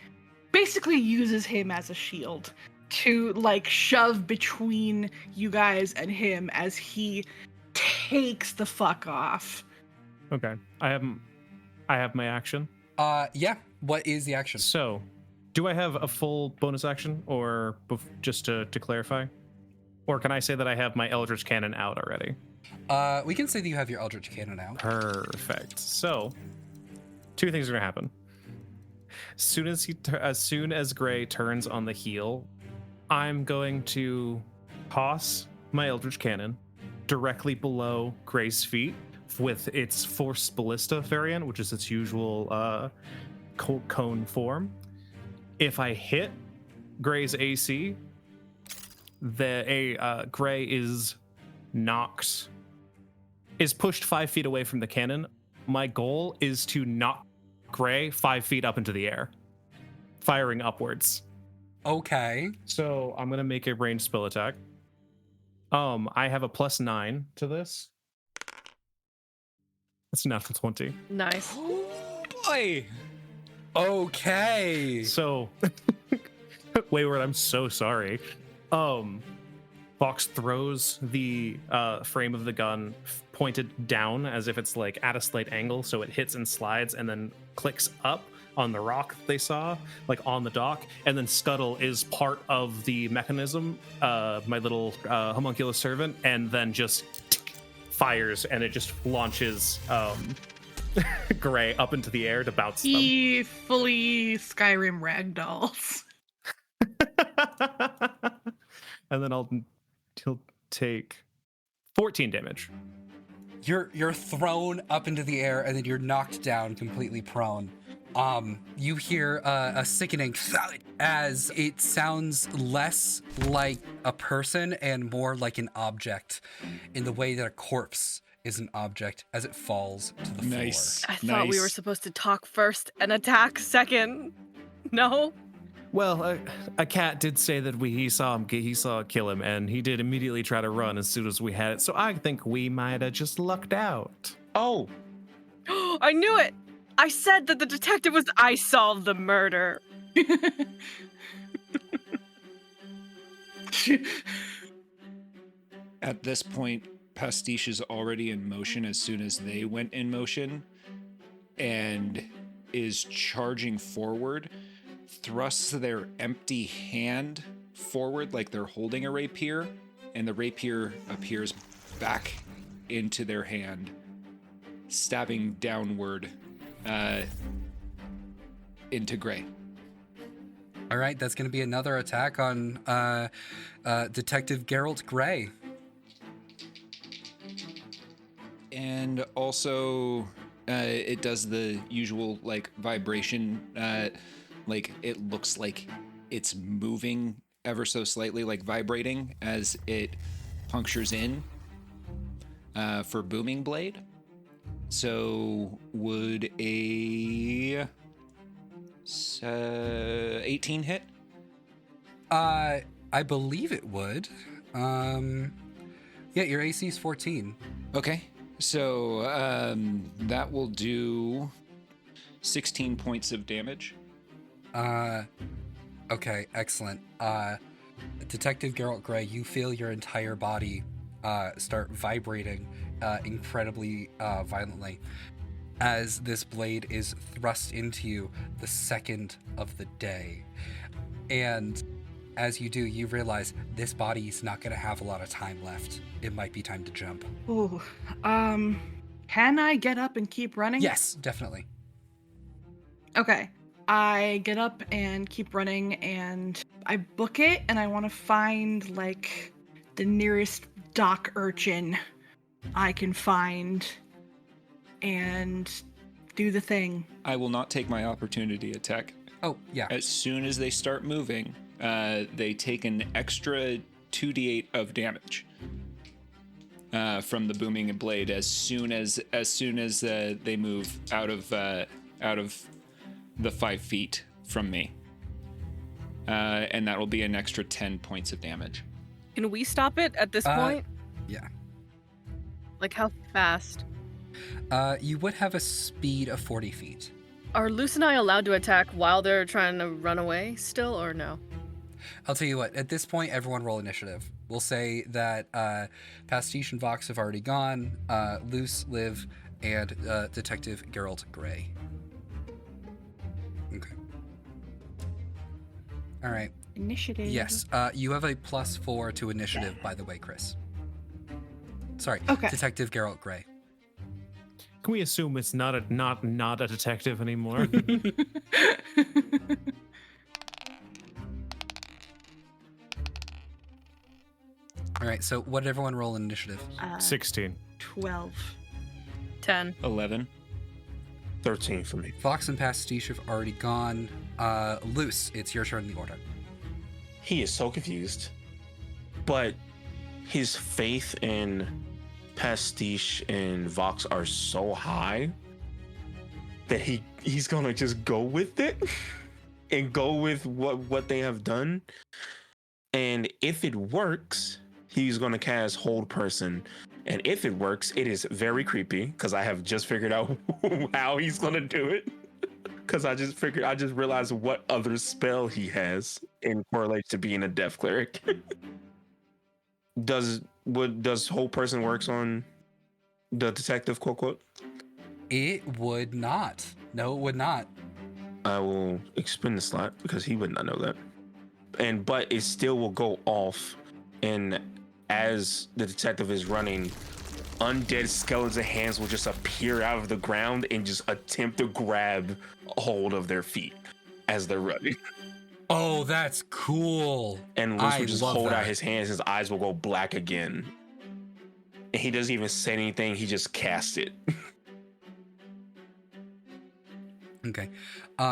basically uses him as a shield to like shove between you guys and him as he takes the fuck off. Okay. I have my action. Yeah. What is the action? So, do I have a full bonus action, or just to clarify? Or can I say that I have my Eldritch Cannon out already? We can say that you have your Eldritch Cannon out. Perfect. So, two things are gonna happen. As soon as Gray turns on the heel, I'm going to toss my Eldritch Cannon directly below Gray's feet with its Force Ballista variant, which is its usual cone form. If I hit Gray's AC, Gray is pushed 5 feet away from the cannon. My goal is to knock Gray 5 feet up into the air, firing upwards. Okay. So I'm gonna make a ranged spell attack. I have a +9 to this. That's a natural 20. Nice. Oh boy. Okay. So, Wayward, I'm so sorry. Fox throws the frame of the gun pointed down as if it's like at a slight angle, so it hits and slides and then clicks up on the rock they saw, like on the dock, and then Scuttle is part of the mechanism, my little homunculus servant, and then just fires, and it just launches Gray up into the air to bounce them. He fully Skyrim ragdolls. And then he'll take 14 damage. You're thrown up into the air and then you're knocked down completely prone. You hear a sickening thud as it sounds less like a person and more like an object, in the way that a corpse is an object as it falls to the Nice. floor. I thought we were supposed to talk first and attack second. No? Well, a cat did say that he saw it kill him, and he did immediately try to run as soon as we had it. So I think we might have just lucked out. Oh, I knew it! I said that the detective was I solved the murder. At this point, Pastiche is already in motion as soon as they went in motion and is charging forward, thrusts their empty hand forward like they're holding a rapier, and the rapier appears back into their hand, stabbing downward into Gray. All right, that's going to be another attack on Detective Geralt Gray. And also, it does the usual like vibration, like it looks like it's moving ever so slightly, like vibrating as it punctures in for Booming Blade. So would a 18 hit? I believe it would. Yeah, your AC is 14. Okay. So that will do 16 points of damage. Okay, excellent. Detective Geralt Gray, you feel your entire body start vibrating incredibly violently as this blade is thrust into you the second of the day. And as you do, you realize this body's not going to have a lot of time left. It might be time to jump. Ooh, can I get up and keep running? Yes, definitely. Okay. I get up and keep running, and I book it, and I want to find, like, the nearest dock urchin I can find and do the thing. I will not take my opportunity attack. Oh, yeah. As soon as they start moving, they take an extra 2d8 of damage from the booming blade as soon as they move out of the 5 feet from me, and that will be an extra 10 points of damage. Can we stop it at this point? Yeah. Like, how fast? You would have a speed of 40 feet. Are Luce and I allowed to attack while they're trying to run away still, or no? I'll tell you what, at this point, everyone roll initiative. We'll say that Pastiche and Vox have already gone, Luce, Liv, and Detective Geralt Gray. Okay. All right. Initiative. Yes, you have a +4 to initiative, by the way, Chris. Sorry, Okay. Detective Geralt Gray. Can we assume it's not a detective anymore? All right, so what did everyone roll in initiative? 16. 12. 10. 11. 13 for me. Vox and Pastiche have already gone. Luce, it's your turn in the order. He is so confused, but his faith in Pastiche and Vox are so high that he's gonna just go with it and go with what they have done. And if it works, he's gonna cast Hold Person. And if it works, it is very creepy because I have just figured out how he's gonna do it. Because I just realized what other spell he has in correlation to being a deaf cleric. Does Whole Person works on the detective, quote quote? It would not. No, it would not. I will expend the slot because he would not know that. But it still will go off, and as the detective is running, undead skeleton hands will just appear out of the ground and just attempt to grab hold of their feet as they're running. Oh, that's cool. And Luce I will just love hold that. out his hands, his eyes will go black again. And he doesn't even say anything, he just casts it. Okay.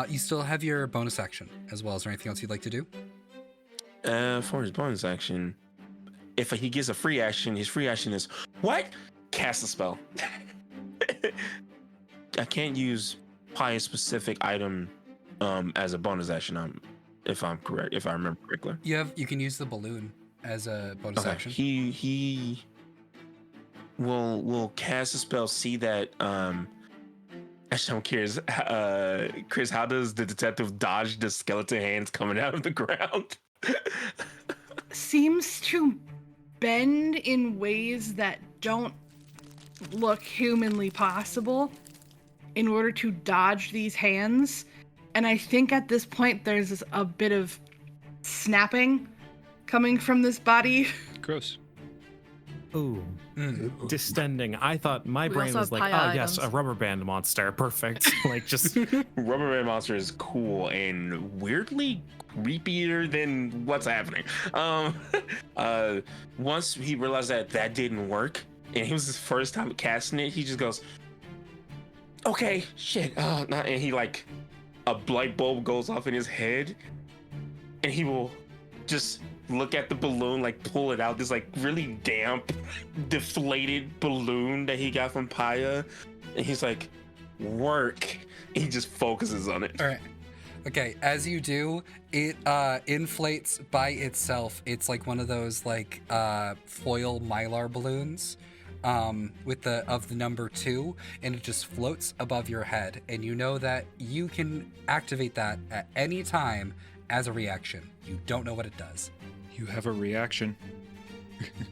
You still have your bonus action as well. Is there anything else you'd like to do? For his bonus action, if he gets a free action, his free action is what? Cast a spell. I can't use probably a specific item as a bonus action. If I'm correct, if I remember correctly. You can use the balloon as a bonus action. He will cast a spell. See that. Actually, I'm curious. Chris, how does the detective dodge the skeleton hands coming out of the ground? Seems to bend in ways that don't look humanly possible in order to dodge these hands. And I think at this point there's a bit of snapping coming from this body. Gross. Ooh. Distending. I thought my We brain also was have like, pie oh yes, a items. rubber band monster. Perfect. Like just Rubber Band Monster is cool and weirdly creepier than what's happening. Once he realized that didn't work, and it was his first time casting it, he just goes, "Okay, shit." And he like a light bulb goes off in his head, and he will just look at the balloon, like pull it out. This like really damp, deflated balloon that he got from Paya, and he's like, "Work." And he just focuses on it. All right. Okay, as you do, it inflates by itself. It's like one of those like foil mylar balloons with the number 2, and it just floats above your head. And you know that you can activate that at any time as a reaction. You don't know what it does. You have a reaction.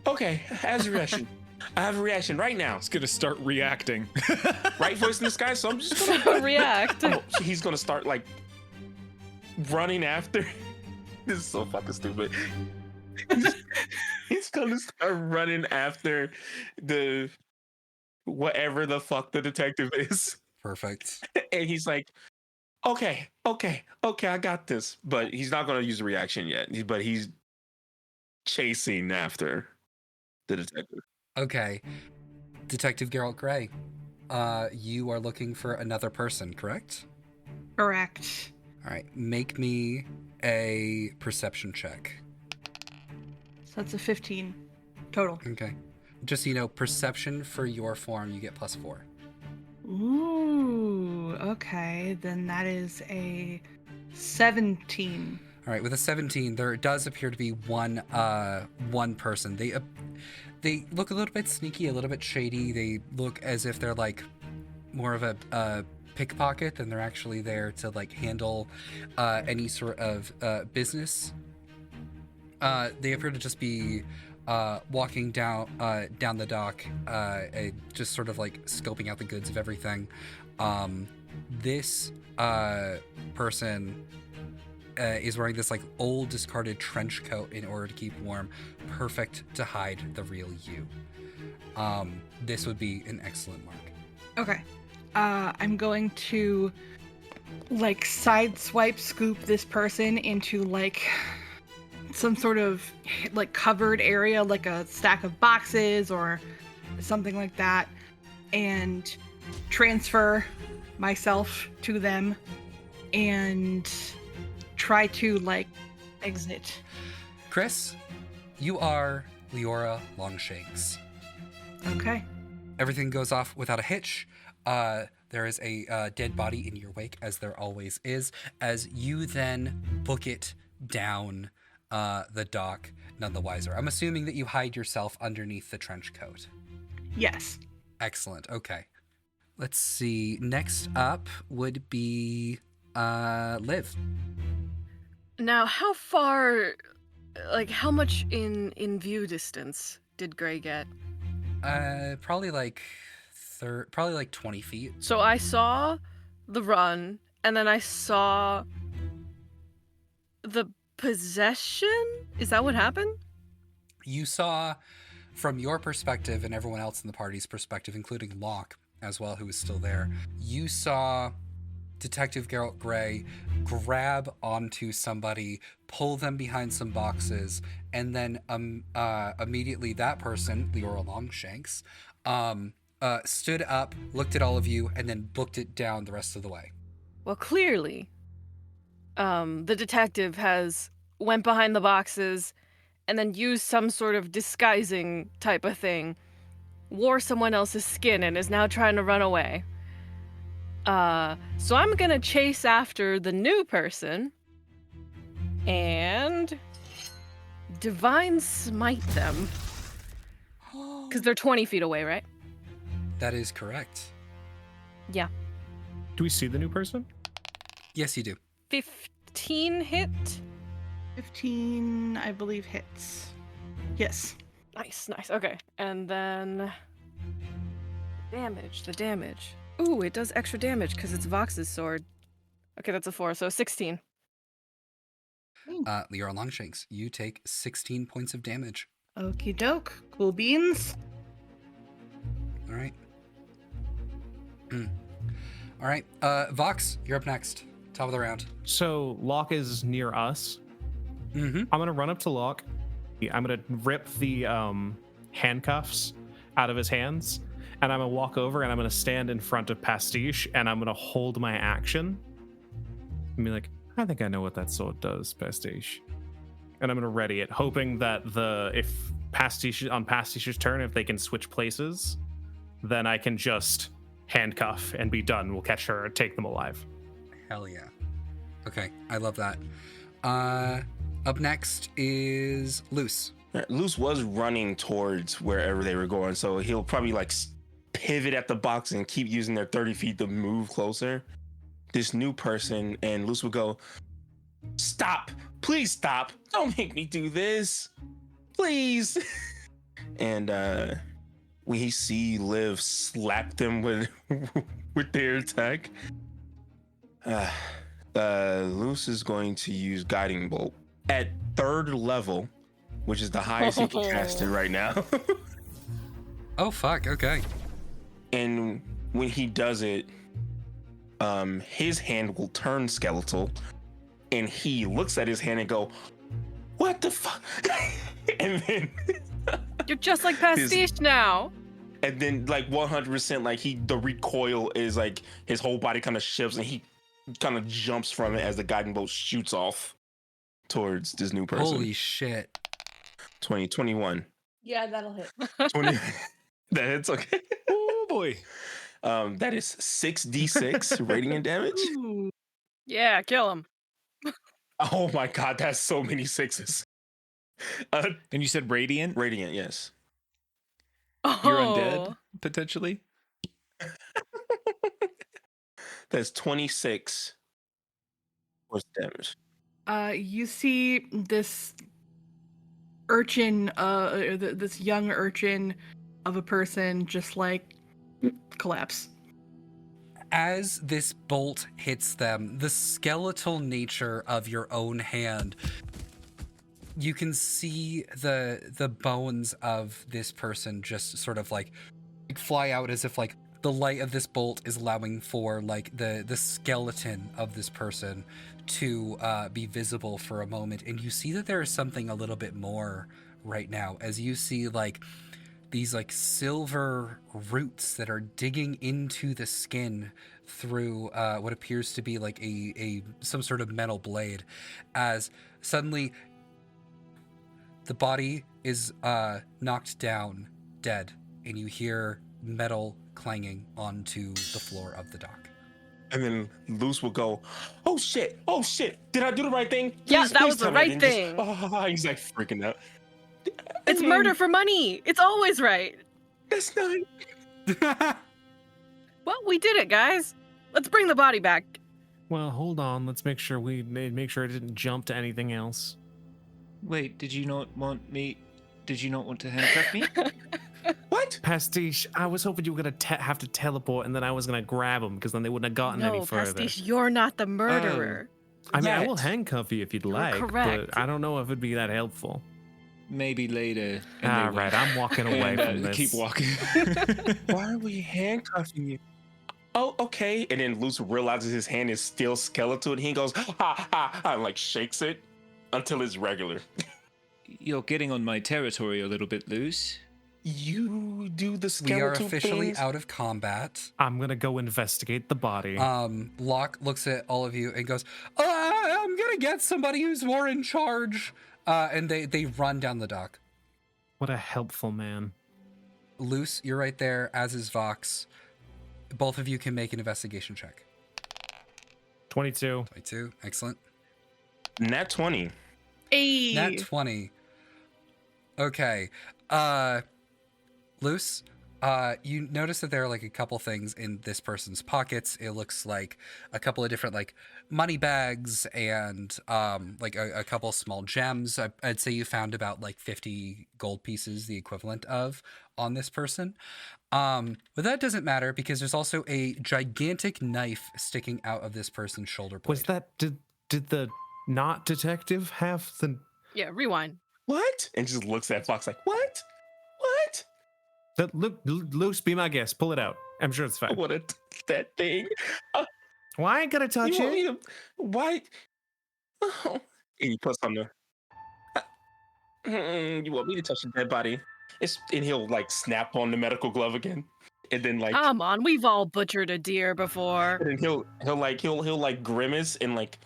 Okay, as a reaction. I have a reaction right now. It's gonna start reacting. Right voice in the sky, so I'm just gonna React. Oh, he's gonna start like running after. This is so fucking stupid. He's gonna start running after the whatever the fuck the detective is. Perfect. And he's like, okay, I got this. But he's not gonna use a reaction yet. But he's chasing after the detective. Okay. Detective Geralt Gray, you are looking for another person, correct? Correct. All right. Make me a perception check. So that's a 15 total. Okay. Just so you know, perception for your form, you get +4. Ooh, okay. Then that is a 17. All right, with a 17, there does appear to be one person. they look a little bit sneaky, a little bit shady. They look as if they're like more of a pickpocket than they're actually there to like handle any sort of business. They appear to just be walking down the dock, just sort of like scoping out the goods of everything. This person is wearing this like old discarded trench coat in order to keep warm, perfect to hide the real you. This would be an excellent mark. Okay. I'm going to like sideswipe scoop this person into like some sort of like covered area, like a stack of boxes or something like that, and transfer myself to them and try to like exit. Chris, you are Leora Longshanks. Okay. Everything goes off without a hitch. There is a dead body in your wake, as there always is, as you then book it down the dock, none the wiser. I'm assuming that you hide yourself underneath the trench coat. Yes. Excellent. Okay. Let's see. Next up would be Liv. Now, how far, like, how much in view distance did Gray get? Probably like 20 feet. So I saw the run, and then I saw the possession? Is that what happened? You saw, from your perspective and everyone else in the party's perspective, including Locke as well, who was still there, you saw Detective Geralt Gray grab onto somebody, pull them behind some boxes, and then immediately that person, Leora Longshanks, stood up, looked at all of you, and then booked it down the rest of the way. Well, clearly, the detective has went behind the boxes and then used some sort of disguising type of thing, wore someone else's skin, and is now trying to run away. So I'm gonna chase after the new person and divine smite them. Because they're 20 feet away, right? That is correct. Yeah. Do we see the new person? Yes, you do. 15 hit. 15, I believe, hits. Yes. Nice. Okay. And then the damage. Ooh, it does extra damage because it's Vox's sword. Okay, that's a 4, so 16. Leora Longshanks, you take 16 points of damage. Okie doke. Cool beans. All right. All right. Vox, you're up next. Top of the round. So Locke is near us. Mm-hmm. I'm gonna run up to Locke. I'm gonna rip the handcuffs out of his hands, and I'm gonna walk over and I'm gonna stand in front of Pastiche, and I'm gonna hold my action and be like, I think I know what that sword does, Pastiche. And I'm gonna ready it, hoping that if Pastiche's turn, if they can switch places, then I can just handcuff and be done. We'll catch her and take them alive. Hell yeah. Okay, I love that. Up next is Luce. Luce was running towards wherever they were going, so he'll probably like pivot at the box and keep using their 30 feet to move closer. This new person, and Luce will go, stop, please stop, don't make me do this, please. And when he see Liv slap them with their attack, Luce is going to use Guiding Bolt at 3rd level, which is the highest he can cast it right now. Oh, fuck. Okay. And when he does it, his hand will turn skeletal, and he looks at his hand and go, what the fuck? And then You're just like Pastiche now. And then like 100%, like the recoil is like his whole body kind of shifts and he kind of jumps from it as the guiding bolt shoots off towards this new person. Holy shit. 21. Yeah, that'll hit. 20. That hits, okay. Oh boy. That is 6d6 radiant damage. Ooh. Yeah, kill him. Oh my god, that's so many sixes. And you said radiant? Radiant, yes. You're undead, Oh, potentially. That's 26 force damage. You see this urchin, this young urchin of a person just like collapse. As this bolt hits them, the skeletal nature of your own hand, you can see the bones of this person just sort of like fly out, as if like the light of this bolt is allowing for like the skeleton of this person to be visible for a moment. And you see that there is something a little bit more right now, as you see like these like silver roots that are digging into the skin through what appears to be like a some sort of metal blade, as suddenly the body is knocked down dead, and you hear metal clanging onto the floor of the dock. And then Luce will go, oh shit, did I do the right thing? Yeah, Please, that please was the tell me I right didn't just-" thing. He's like freaking out. It's murder for money. It's always right. That's not. Well, we did it, guys. Let's bring the body back. Well, hold on. Let's make sure make sure it didn't jump to anything else. Wait, did you not want to handcuff me? What? Pastiche, I was hoping you were gonna have to teleport, and then I was gonna grab him, because then they wouldn't have gotten any No, further. Pastiche, you're not the murderer. I mean, I will Yet. handcuff you if you'd You're like, correct. but I don't know if it'd be that helpful. Maybe later. And they All went. right, I'm walking away And, from this. Keep walking. Why are we handcuffing you? Oh, okay. And then Luce realizes his hand is still skeletal, and he goes, ha, ha, ha, and like shakes it until it's regular. You're getting on my territory a little bit loose. You do the We skeletal are officially things? out of combat. I'm gonna go investigate the body. Locke looks at all of you and goes, I'm gonna get somebody who's more in charge. And they run down the dock. What a helpful man. Luce, you're right there, as is Vox. Both of you can make an investigation check. 22. 22, excellent. Nat 20. Hey. Nat 20. Okay. Luce, you notice that there are like a couple things in this person's pockets. It looks like a couple of different like money bags and like a couple small gems. I'd say you found about like 50 gold pieces, the equivalent of, on this person. But that doesn't matter, because there's also a gigantic knife sticking out of this person's shoulder blade. Was that did the not detective have the Yeah, rewind. What? And just looks at Fox like, what? look loose? Be my guest. Pull it out. I'm sure it's fine. What that thing? Well, I ain't gonna touch You want me it. to, why? Oh. And he puts on the. You want me to touch the dead body? And he'll like snap on the medical glove again, and then like, Come on, we've all butchered a deer before. and then he'll like grimace and like.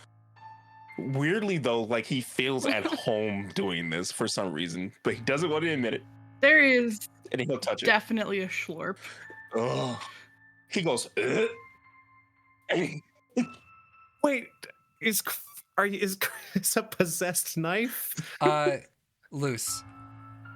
Weirdly though, like he feels at home doing this for some reason, but he doesn't want to admit it, There is and he'll touch it. definitely a schlorp. Ugh. He goes. Ugh. And Wait, is Chris a possessed knife? Luce,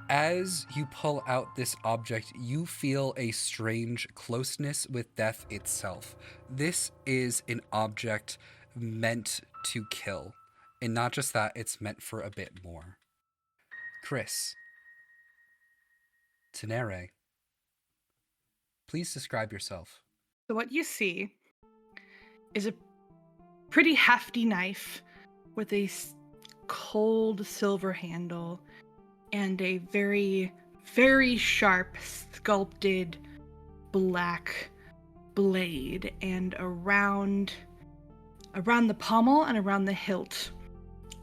as you pull out this object, you feel a strange closeness with death itself. This is an object meant to kill. And not just that, it's meant for a bit more. Chris, Tenere, please describe yourself. So what you see is a pretty hefty knife with a cold silver handle and a very, very sharp sculpted black blade, and around the pommel and around the hilt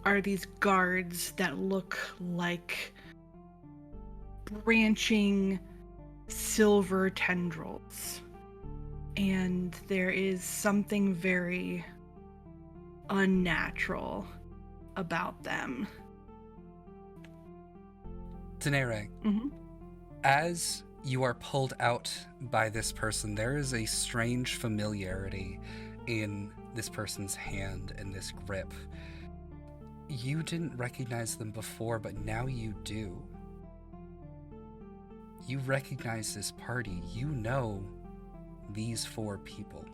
are these guards that look like branching silver tendrils. And there is something very unnatural about them. Tenere, as you are pulled out by this person, there is a strange familiarity in this person's hand and this grip. You didn't recognize them before, but now you do. You recognize this party. You know these 4 people.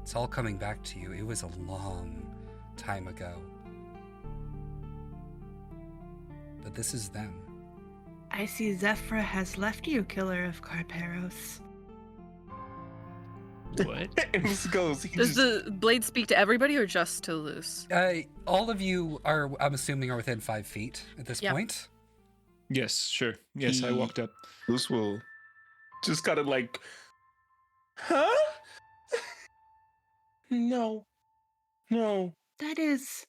It's all coming back to you. It was a long time ago. But this is them. I see Zephyr has left you, killer of Carperos. What? And he goes, he Does just, the blade speak to everybody or just to Luce? All of you are, I'm assuming, are within 5 feet at this Yep. point. Yes, sure. Yes, I walked up. Luce will just kind of like, huh? No. That is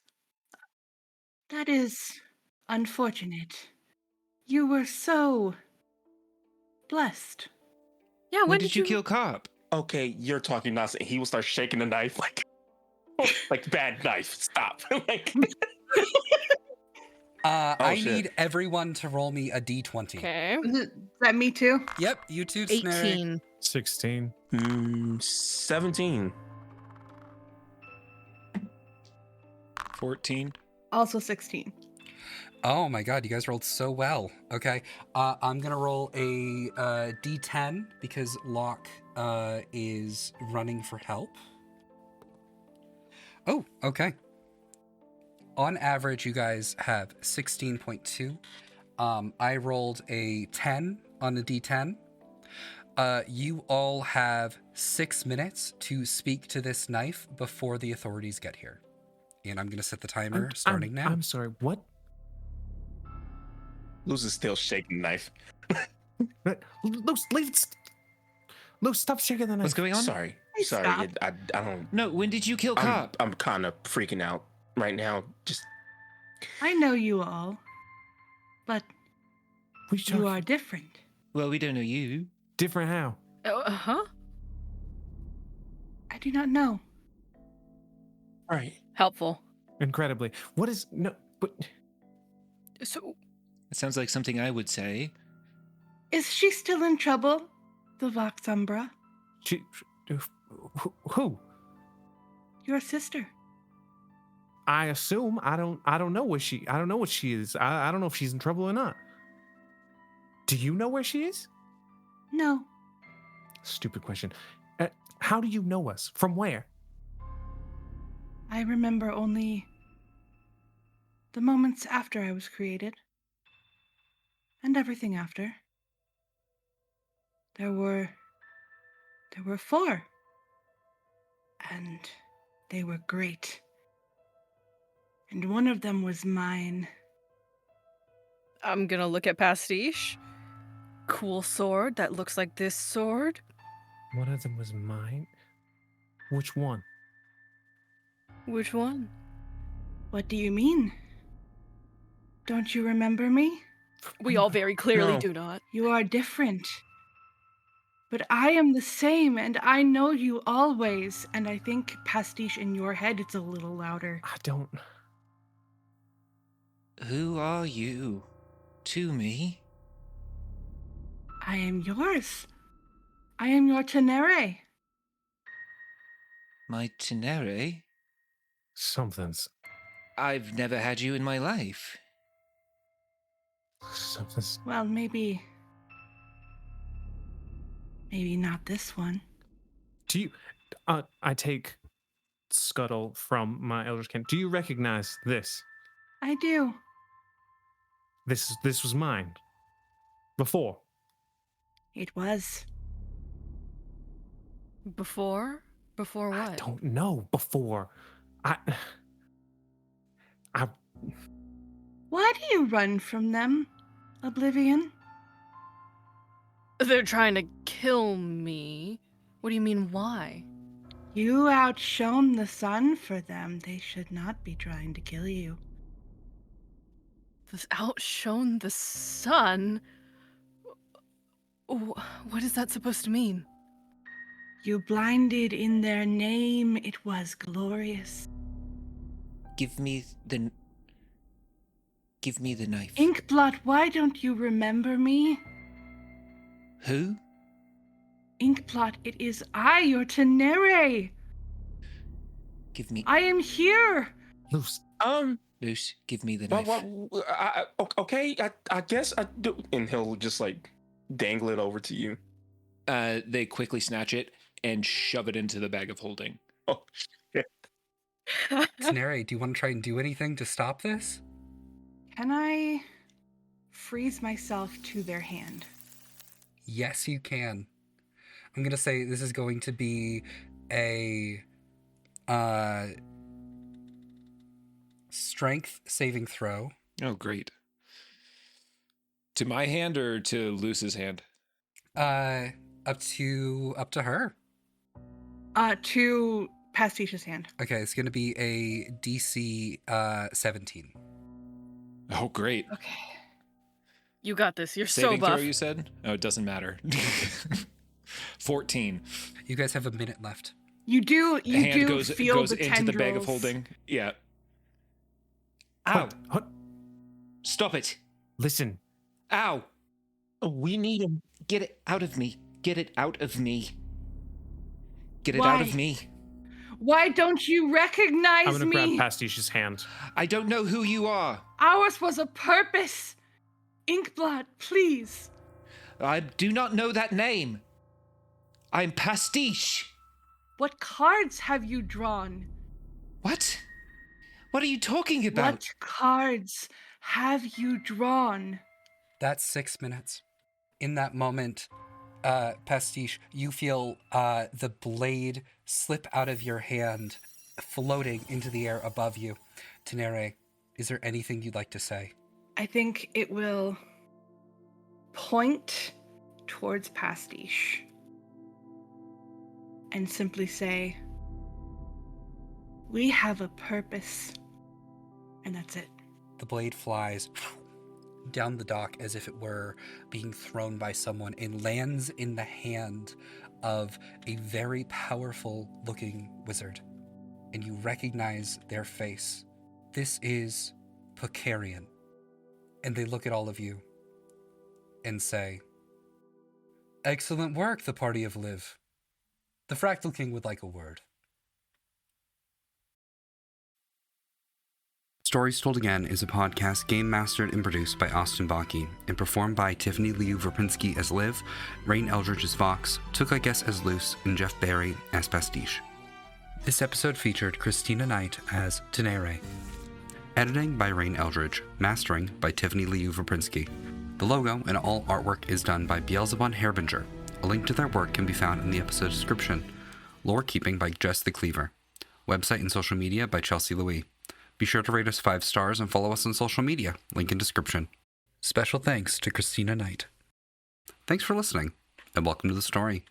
unfortunate. You were so blessed. Yeah, When did you kill Cop? Okay, you're talking nonsense. He will start shaking the knife like bad knife. Stop. Like, I shit. need everyone to roll me a d20. Okay. Is that me too? Yep, you too, Tenere. 18. 16. 17. 14. Also 16. Oh my god, you guys rolled so well. Okay, I'm gonna roll a d10 because Locke is running for help. Oh, okay. On average, you guys have 16.2. I rolled a 10 on the d10. You all have 6 minutes to speak to this knife before the authorities get here. And I'm gonna set the timer starting now. I'm sorry, what? Luce is still shaking the knife. Luce, leave it. Luce, stop shaking the knife. What's going on? Sorry. Hey, Sorry. stop. I don't. No, when did you kill Cop? I'm kind of freaking out right now. Just I know you all, but We you are different. Well, we don't know you. different how? Uh-huh. I do not know. all right. Helpful. Incredibly. What is no? But So, It sounds like something I would say. Is she still in trouble? The Vox Umbra? she, who? Your sister. I assume. I don't know where she. I don't know what she is. I don't know if she's in trouble or not. Do you know where she is? No. Stupid question. How do you know us? From where? I remember only the moments after I was created. And everything after. There were 4. And they were great. And one of them was mine. I'm gonna look at Pastiche. Cool sword that looks like this sword. One of them was mine. Which one? Which one? What do you mean? Don't you remember me? We all very clearly No. do not. You are different. But I am the same, and I know you always. And I think, Pastiche, in your head, it's a little louder. I don't. Who are you? To me? I am yours. I am your Tenere. My Tenere? Something's. I've never had you in my life. Something's. Well, maybe not this one. Do you? I take Scuttle from my Eldridge can. Do you recognize this? I do. This was mine. Before. It was. Before? Before what? I don't know. Before. I. Why do you run from them, Oblivion? They're trying to kill me. What do you mean, why? You outshone the sun for them. They should not be trying to kill you. This outshone the sun? What is that supposed to mean? You blinded in their name. It was glorious. Give me the knife. Inkblot, why don't you remember me? Who? Inkblot, it is I, your Tenere. Give me. I am here. Luce. Luce, give me the Well, knife. okay, I guess I do. And he'll just like dangle it over to you. They quickly snatch it and shove it into the bag of holding. Oh, shit. Tenere, do you want to try and do anything to stop this? Can I freeze myself to their hand? Yes, you can. I'm going to say this is going to be a strength saving throw. Oh, great. To my hand or to Luce's hand? Up to her. To Pastiche's hand. Okay, it's going to be a DC 17. Oh, great. Okay. You got this. You're Saving so buff. throw, you said? Oh, it doesn't matter. 14. You guys have a minute left. You do Hand feel goes the into the bag of tendrils. holding. Yeah. Ow. What? Stop it. Listen. Ow. We need him. Get it out of me. Get it out of me. Get it out of Why? me. Why don't you recognize I'm going to grab me? Pastiche's hand. I don't know who you are. Ours was a purpose. Inkblot, please. I do not know that name. I'm Pastiche. What cards have you drawn? What? What are you talking about? What cards have you drawn? That's 6 minutes. In that moment, Pastiche, you feel the blade slip out of your hand, floating into the air above you. Tenere, is there anything you'd like to say? I think it will point towards Pastiche and simply say, we have a purpose, and that's it. The blade flies down the dock as if it were being thrown by someone and lands in the hand of a very powerful looking wizard. And you recognize their face. This is Kieran. And they look at all of you and say, "Excellent work, the party of Liv. The Fractal King would like a word." Stories Told Again is a podcast game mastered and produced by Austin Baki and performed by Tiffany Veprinski as Liv, Rayne Eldridge as Vox, Took I Guess as Luce, and Jeff Barry as Pastiche. This episode featured Christina Knight as Tenere. Editing by Rayne Eldridge, mastering by Tiffany Veprinski. The logo and all artwork is done by Beelzebub Herbinger. A link to their work can be found in the episode description. Lore keeping by Jess the Cleaver. Website and social media by Chelsea Louis. Be sure to rate us 5 stars and follow us on social media. Link in description. Special thanks to Christina Knight. Thanks for listening, and welcome to the story.